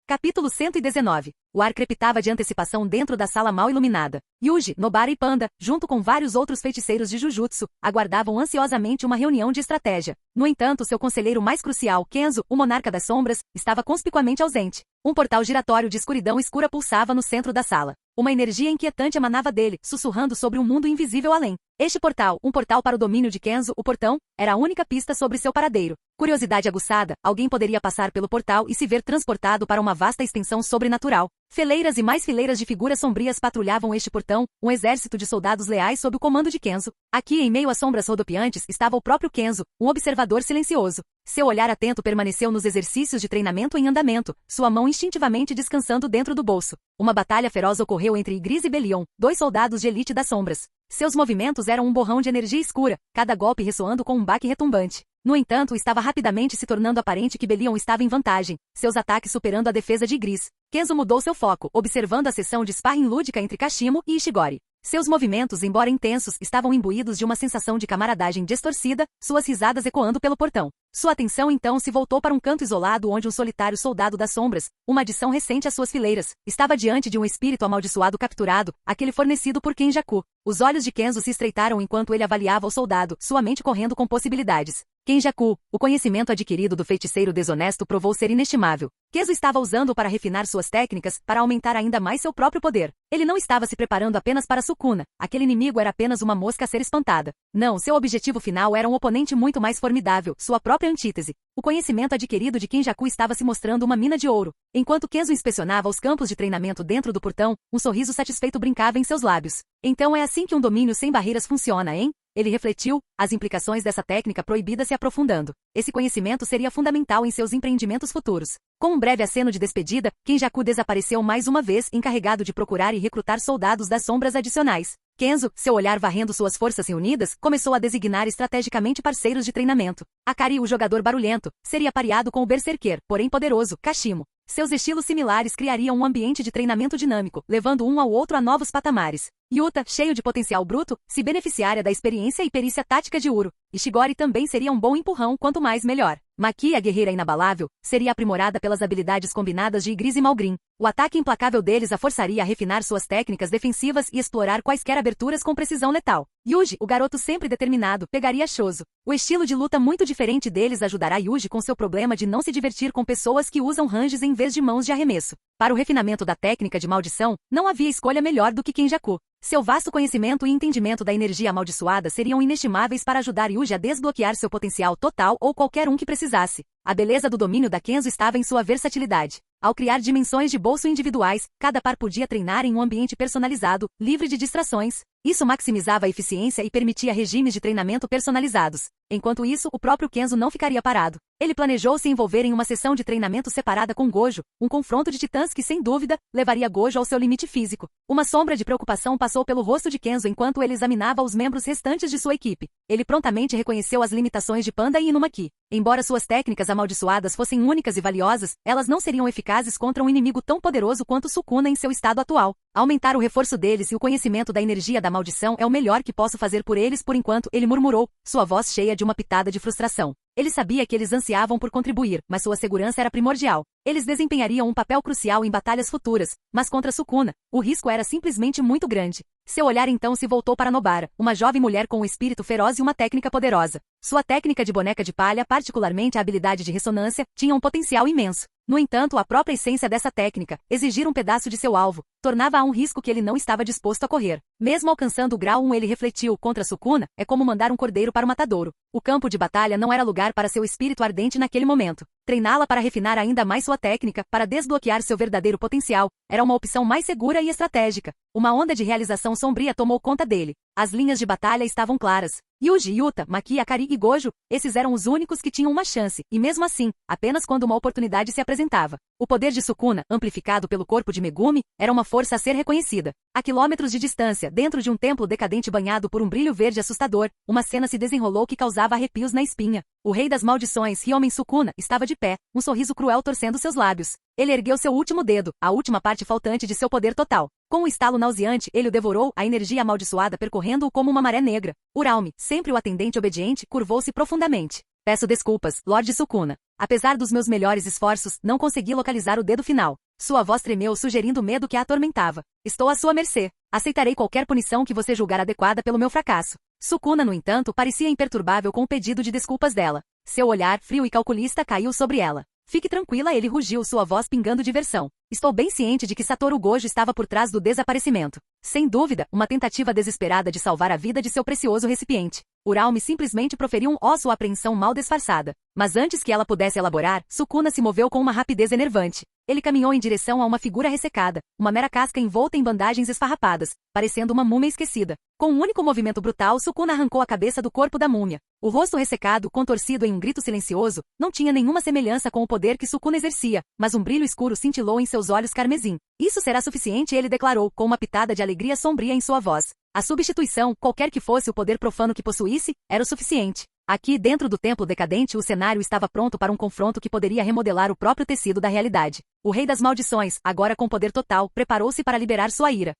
Capítulo 119. O ar crepitava de antecipação dentro da sala mal iluminada. Yuji, Nobara e Panda, junto com vários outros feiticeiros de Jujutsu, aguardavam ansiosamente uma reunião de estratégia. No entanto, seu conselheiro mais crucial, Kenzo, o monarca das sombras, estava conspicuamente ausente. Um portal giratório de escuridão escura pulsava no centro da sala. Uma energia inquietante emanava dele, sussurrando sobre um mundo invisível além. Este portal, um portal para o domínio de Kenzo, o portão, era a única pista sobre seu paradeiro. Curiosidade aguçada, alguém poderia passar pelo portal e se ver transportado para uma vasta extensão sobrenatural. Fileiras e mais fileiras de figuras sombrias patrulhavam este portão, um exército de soldados leais sob o comando de Kenzo. Aqui, em meio às sombras rodopiantes, estava o próprio Kenzo, um observador silencioso. Seu olhar atento permaneceu nos exercícios de treinamento em andamento, sua mão instintivamente descansando dentro do bolso. Uma batalha feroz ocorreu entre Igris e Belion, dois soldados de elite das sombras. Seus movimentos eram um borrão de energia escura, cada golpe ressoando com um baque retumbante. No entanto, estava rapidamente se tornando aparente que Belion estava em vantagem, seus ataques superando a defesa de Igris. Kenzo mudou seu foco, observando a sessão de sparring lúdica entre Kashimo e Ishigori. Seus movimentos, embora intensos, estavam imbuídos de uma sensação de camaradagem distorcida, suas risadas ecoando pelo portão. Sua atenção então se voltou para um canto isolado onde um solitário soldado das sombras, uma adição recente às suas fileiras, estava diante de um espírito amaldiçoado capturado, aquele fornecido por Kenjaku. Os olhos de Kenzo se estreitaram enquanto ele avaliava o soldado, sua mente correndo com possibilidades. Kenjaku, o conhecimento adquirido do feiticeiro desonesto provou ser inestimável. Kenzo estava usando para refinar suas técnicas, para aumentar ainda mais seu próprio poder. Ele não estava se preparando apenas para Sukuna, aquele inimigo era apenas uma mosca a ser espantada. Não, seu objetivo final era um oponente muito mais formidável, sua própria antítese. O conhecimento adquirido de Kenjaku estava se mostrando uma mina de ouro. Enquanto Kenzo inspecionava os campos de treinamento dentro do portão, um sorriso satisfeito brincava em seus lábios. Então é assim que um domínio sem barreiras funciona, hein? Ele refletiu, as implicações dessa técnica proibida se aprofundando. Esse conhecimento seria fundamental em seus empreendimentos futuros. Com um breve aceno de despedida, Kenjaku desapareceu mais uma vez, encarregado de procurar e recrutar soldados das sombras adicionais. Kenzo, seu olhar varrendo suas forças reunidas, começou a designar estrategicamente parceiros de treinamento. Akari, o jogador barulhento, seria pareado com o berserker, porém poderoso, Kashimo. Seus estilos similares criariam um ambiente de treinamento dinâmico, levando um ao outro a novos patamares. Yuta, cheio de potencial bruto, se beneficiaria da experiência e perícia tática de Uro. Ishigori também seria um bom empurrão, quanto mais melhor. Maki, a guerreira inabalável, seria aprimorada pelas habilidades combinadas de Igris e Malgrim. O ataque implacável deles a forçaria a refinar suas técnicas defensivas e explorar quaisquer aberturas com precisão letal. Yuji, o garoto sempre determinado, pegaria Shozo. O estilo de luta muito diferente deles ajudará Yuji com seu problema de não se divertir com pessoas que usam ranges em vez de mãos de arremesso. Para o refinamento da técnica de maldição, não havia escolha melhor do que Kenjaku. Seu vasto conhecimento e entendimento da energia amaldiçoada seriam inestimáveis para ajudar Yuji a desbloquear seu potencial total ou qualquer um que precisasse. A beleza do domínio da Kenzo estava em sua versatilidade. Ao criar dimensões de bolso individuais, cada par podia treinar em um ambiente personalizado, livre de distrações. Isso maximizava a eficiência e permitia regimes de treinamento personalizados. Enquanto isso, o próprio Kenzo não ficaria parado. Ele planejou se envolver em uma sessão de treinamento separada com Gojo, um confronto de titãs que, sem dúvida, levaria Gojo ao seu limite físico. Uma sombra de preocupação passou pelo rosto de Kenzo enquanto ele examinava os membros restantes de sua equipe. Ele prontamente reconheceu as limitações de Panda e Inumaki. Embora suas técnicas amaldiçoadas fossem únicas e valiosas, elas não seriam eficazes contra um inimigo tão poderoso quanto Sukuna em seu estado atual. Aumentar o reforço deles e o conhecimento da energia da maldição é o melhor que posso fazer por eles por enquanto, ele murmurou, sua voz cheia de uma pitada de frustração. Ele sabia que eles ansiavam por contribuir, mas sua segurança era primordial. Eles desempenhariam um papel crucial em batalhas futuras, mas contra Sukuna, o risco era simplesmente muito grande. Seu olhar então se voltou para Nobara, uma jovem mulher com um espírito feroz e uma técnica poderosa. Sua técnica de boneca de palha, particularmente a habilidade de ressonância, tinha um potencial imenso. No entanto, a própria essência dessa técnica, exigir um pedaço de seu alvo, tornava-a um risco que ele não estava disposto a correr. Mesmo alcançando o grau 1, ele refletiu, contra Sukuna, é como mandar um cordeiro para o matadouro. O campo de batalha não era lugar para seu espírito ardente naquele momento. Treiná-la para refinar ainda mais sua técnica, para desbloquear seu verdadeiro potencial, era uma opção mais segura e estratégica. Uma onda de realização sombria tomou conta dele. As linhas de batalha estavam claras. Yuji, Yuta, Maki, Akari e Gojo, esses eram os únicos que tinham uma chance, e mesmo assim, apenas quando uma oportunidade se apresentava. O poder de Sukuna, amplificado pelo corpo de Megumi, era uma força a ser reconhecida. A quilômetros de distância, dentro de um templo decadente banhado por um brilho verde assustador, uma cena se desenrolou que causava arrepios na espinha. O rei das maldições, Ryomen Sukuna, estava de pé, um sorriso cruel torcendo seus lábios. Ele ergueu seu último dedo, a última parte faltante de seu poder total. Com um estalo nauseante, ele o devorou, a energia amaldiçoada percorrendo-o como uma maré negra. Uraume, sempre o atendente obediente, curvou-se profundamente. Peço desculpas, Lorde Sukuna. Apesar dos meus melhores esforços, não consegui localizar o dedo final. Sua voz tremeu, sugerindo o medo que a atormentava. Estou à sua mercê. Aceitarei qualquer punição que você julgar adequada pelo meu fracasso. Sukuna, no entanto, parecia imperturbável com o pedido de desculpas dela. Seu olhar, frio e calculista, caiu sobre ela. Fique tranquila, ele rugiu, sua voz pingando diversão. Estou bem ciente de que Satoru Gojo estava por trás do desaparecimento. Sem dúvida, uma tentativa desesperada de salvar a vida de seu precioso recipiente. Uraume simplesmente proferiu um ó sua apreensão mal disfarçada. Mas antes que ela pudesse elaborar, Sukuna se moveu com uma rapidez enervante. Ele caminhou em direção a uma figura ressecada, uma mera casca envolta em bandagens esfarrapadas, parecendo uma múmia esquecida. Com um único movimento brutal, Sukuna arrancou a cabeça do corpo da múmia. O rosto ressecado, contorcido em um grito silencioso, não tinha nenhuma semelhança com o poder que Sukuna exercia, mas um brilho escuro cintilou em seus olhos carmesim. Isso será suficiente, ele declarou, com uma pitada de alegria sombria em sua voz. A substituição, qualquer que fosse o poder profano que possuísse, era o suficiente. Aqui, dentro do templo decadente, o cenário estava pronto para um confronto que poderia remodelar o próprio tecido da realidade. O rei das maldições, agora com poder total, preparou-se para liberar sua ira.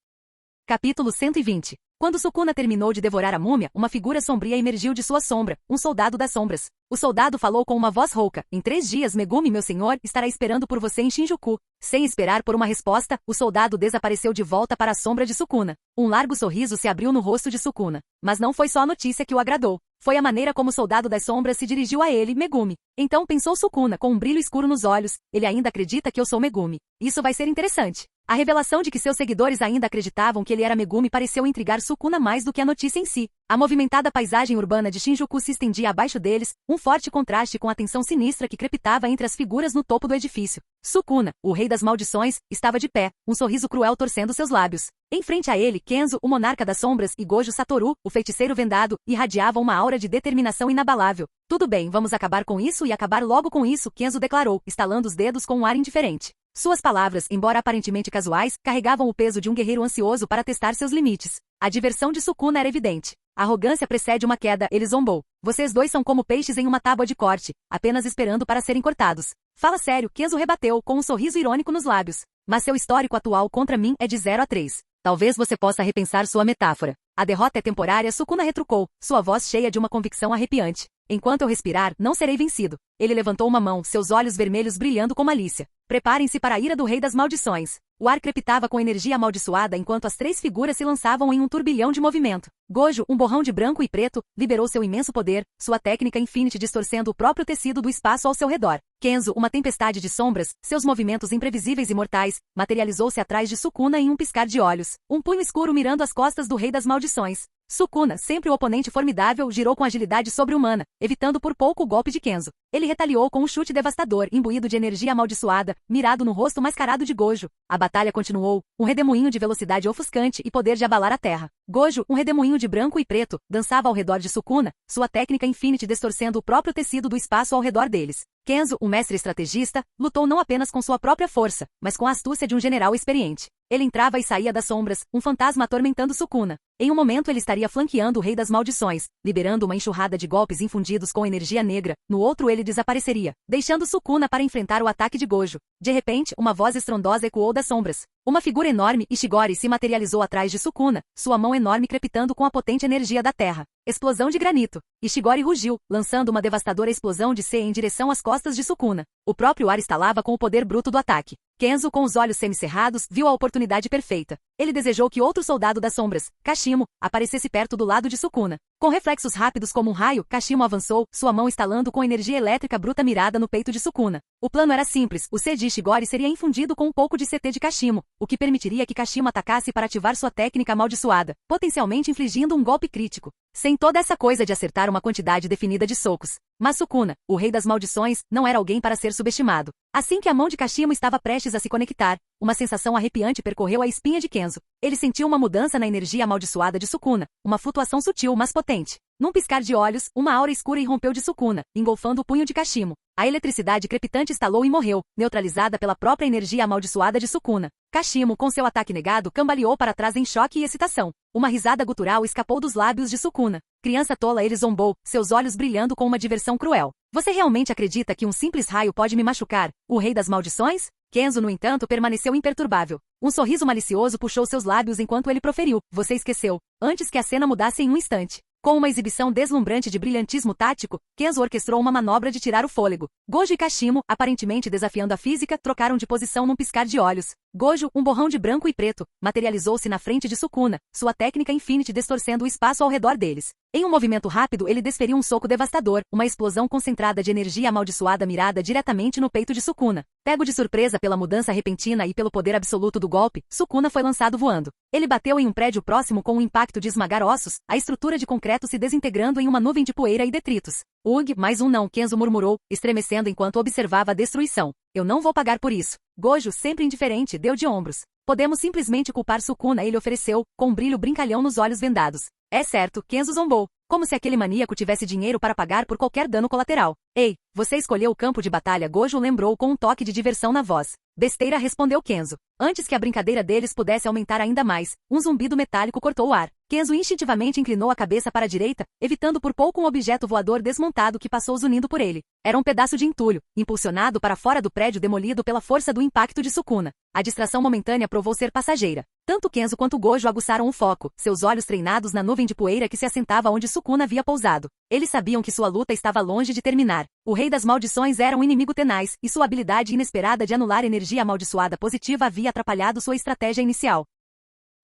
Capítulo 120. Quando Sukuna terminou de devorar a múmia, uma figura sombria emergiu de sua sombra, um soldado das sombras. O soldado falou com uma voz rouca: "Em 3 dias, Megumi, meu senhor, estará esperando por você em Shinjuku." Sem esperar por uma resposta, o soldado desapareceu de volta para a sombra de Sukuna. Um largo sorriso se abriu no rosto de Sukuna. Mas não foi só a notícia que o agradou. Foi a maneira como o soldado das sombras se dirigiu a ele, Megumi. Então pensou Sukuna, com um brilho escuro nos olhos: ele ainda acredita que eu sou Megumi. Isso vai ser interessante. A revelação de que seus seguidores ainda acreditavam que ele era Megumi pareceu intrigar Sukuna mais do que a notícia em si. A movimentada paisagem urbana de Shinjuku se estendia abaixo deles, um forte contraste com a tensão sinistra que crepitava entre as figuras no topo do edifício. Sukuna, o rei das maldições, estava de pé, um sorriso cruel torcendo seus lábios. Em frente a ele, Kenzo, o monarca das sombras, e Gojo Satoru, o feiticeiro vendado, irradiavam uma aura de determinação inabalável. "Tudo bem, vamos acabar com isso e acabar logo com isso", Kenzo declarou, estalando os dedos com um ar indiferente. Suas palavras, embora aparentemente casuais, carregavam o peso de um guerreiro ansioso para testar seus limites. A diversão de Sukuna era evidente. A arrogância precede uma queda, ele zombou. "Vocês dois são como peixes em uma tábua de corte, apenas esperando para serem cortados." "Fala sério", Kenzo rebateu, com um sorriso irônico nos lábios. "Mas seu histórico atual contra mim é de 0 a 3. Talvez você possa repensar sua metáfora." "A derrota é temporária", Sukuna retrucou, sua voz cheia de uma convicção arrepiante. "Enquanto eu respirar, não serei vencido." Ele levantou uma mão, seus olhos vermelhos brilhando com malícia. "Preparem-se para a ira do rei das maldições." O ar crepitava com energia amaldiçoada enquanto as 3 figuras se lançavam em um turbilhão de movimento. Gojo, um borrão de branco e preto, liberou seu imenso poder, sua técnica Infinity distorcendo o próprio tecido do espaço ao seu redor. Kenzo, uma tempestade de sombras, seus movimentos imprevisíveis e mortais, materializou-se atrás de Sukuna em um piscar de olhos, um punho escuro mirando as costas do rei das maldições. Sukuna, sempre o oponente formidável, girou com agilidade sobre-humana, evitando por pouco o golpe de Kenzo. Ele retaliou com um chute devastador, imbuído de energia amaldiçoada, mirado no rosto mascarado de Gojo. A batalha continuou, um redemoinho de velocidade ofuscante e poder de abalar a terra. Gojo, um redemoinho de branco e preto, dançava ao redor de Sukuna, sua técnica Infinity distorcendo o próprio tecido do espaço ao redor deles. Kenzo, um mestre estrategista, lutou não apenas com sua própria força, mas com a astúcia de um general experiente. Ele entrava e saía das sombras, um fantasma atormentando Sukuna. Em um momento ele estaria flanqueando o rei das maldições, liberando uma enxurrada de golpes infundidos com energia negra, no outro ele desapareceria, deixando Sukuna para enfrentar o ataque de Gojo. De repente, uma voz estrondosa ecoou das sombras. Uma figura enorme, Ishigori, se materializou atrás de Sukuna, sua mão enorme crepitando com a potente energia da terra. Explosão de granito. Ishigori rugiu, lançando uma devastadora explosão de C em direção às costas de Sukuna. O próprio ar estalava com o poder bruto do ataque. Kenzo, com os olhos semicerrados, viu a oportunidade perfeita. Ele desejou que outro soldado das sombras, Kashimo, aparecesse perto do lado de Sukuna. Com reflexos rápidos como um raio, Kashimo avançou, sua mão estalando com energia elétrica bruta mirada no peito de Sukuna. O plano era simples, o C de Ishigori seria infundido com um pouco de CT de Kashimo, o que permitiria que Kashimo atacasse para ativar sua técnica amaldiçoada, potencialmente infligindo um golpe crítico. Sem toda essa coisa de acertar uma quantidade definida de socos. Mas Sukuna, o rei das maldições, não era alguém para ser subestimado. Assim que a mão de Kashimo estava prestes a se conectar, uma sensação arrepiante percorreu a espinha de Kenzo. Ele sentiu uma mudança na energia amaldiçoada de Sukuna, uma flutuação sutil mas potente. Num piscar de olhos, uma aura escura irrompeu de Sukuna, engolfando o punho de Kashimo. A eletricidade crepitante estalou e morreu, neutralizada pela própria energia amaldiçoada de Sukuna. Kashimo, com seu ataque negado, cambaleou para trás em choque e excitação. Uma risada gutural escapou dos lábios de Sukuna. "Criança tola", ele zombou, seus olhos brilhando com uma diversão cruel. "Você realmente acredita que um simples raio pode me machucar, o rei das maldições?" Kenzo, no entanto, permaneceu imperturbável. Um sorriso malicioso puxou seus lábios enquanto ele proferiu: "Você esqueceu." Antes que a cena mudasse em um instante. Com uma exibição deslumbrante de brilhantismo tático, Kenzo orquestrou uma manobra de tirar o fôlego. Gojo e Kashimo, aparentemente desafiando a física, trocaram de posição num piscar de olhos. Gojo, um borrão de branco e preto, materializou-se na frente de Sukuna, sua técnica Infinity distorcendo o espaço ao redor deles. Em um movimento rápido ele desferiu um soco devastador, uma explosão concentrada de energia amaldiçoada mirada diretamente no peito de Sukuna. Pego de surpresa pela mudança repentina e pelo poder absoluto do golpe, Sukuna foi lançado voando. Ele bateu em um prédio próximo com um impacto de esmagar ossos, a estrutura de concreto se desintegrando em uma nuvem de poeira e detritos. "Ugh, mais um não", Kenzo murmurou, estremecendo enquanto observava a destruição. "Eu não vou pagar por isso." Gojo, sempre indiferente, deu de ombros. "Podemos simplesmente culpar Sukuna", ele ofereceu, com um brilho brincalhão nos olhos vendados. "É certo", Kenzo zombou, como se aquele maníaco tivesse dinheiro para pagar por qualquer dano colateral. "Ei, você escolheu o campo de batalha", Gojo lembrou com um toque de diversão na voz. "Besteira", respondeu Kenzo. Antes que a brincadeira deles pudesse aumentar ainda mais, um zumbido metálico cortou o ar. Kenzo instintivamente inclinou a cabeça para a direita, evitando por pouco um objeto voador desmontado que passou zunindo por ele. Era um pedaço de entulho, impulsionado para fora do prédio demolido pela força do impacto de Sukuna. A distração momentânea provou ser passageira. Tanto Kenzo quanto Gojo aguçaram o foco, seus olhos treinados na nuvem de poeira que se assentava onde Sukuna havia pousado. Eles sabiam que sua luta estava longe de terminar. O Rei das Maldições era um inimigo tenaz, e sua habilidade inesperada de anular energia amaldiçoada positiva havia atrapalhado sua estratégia inicial.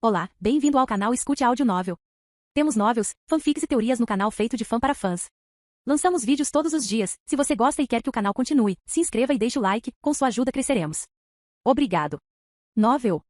Olá, bem-vindo ao canal Escute Áudio Novel. Temos novels, fanfics e teorias no canal feito de fã para fãs. Lançamos vídeos todos os dias. Se você gosta e quer que o canal continue, se inscreva e deixe o like, com sua ajuda cresceremos. Obrigado. Novel.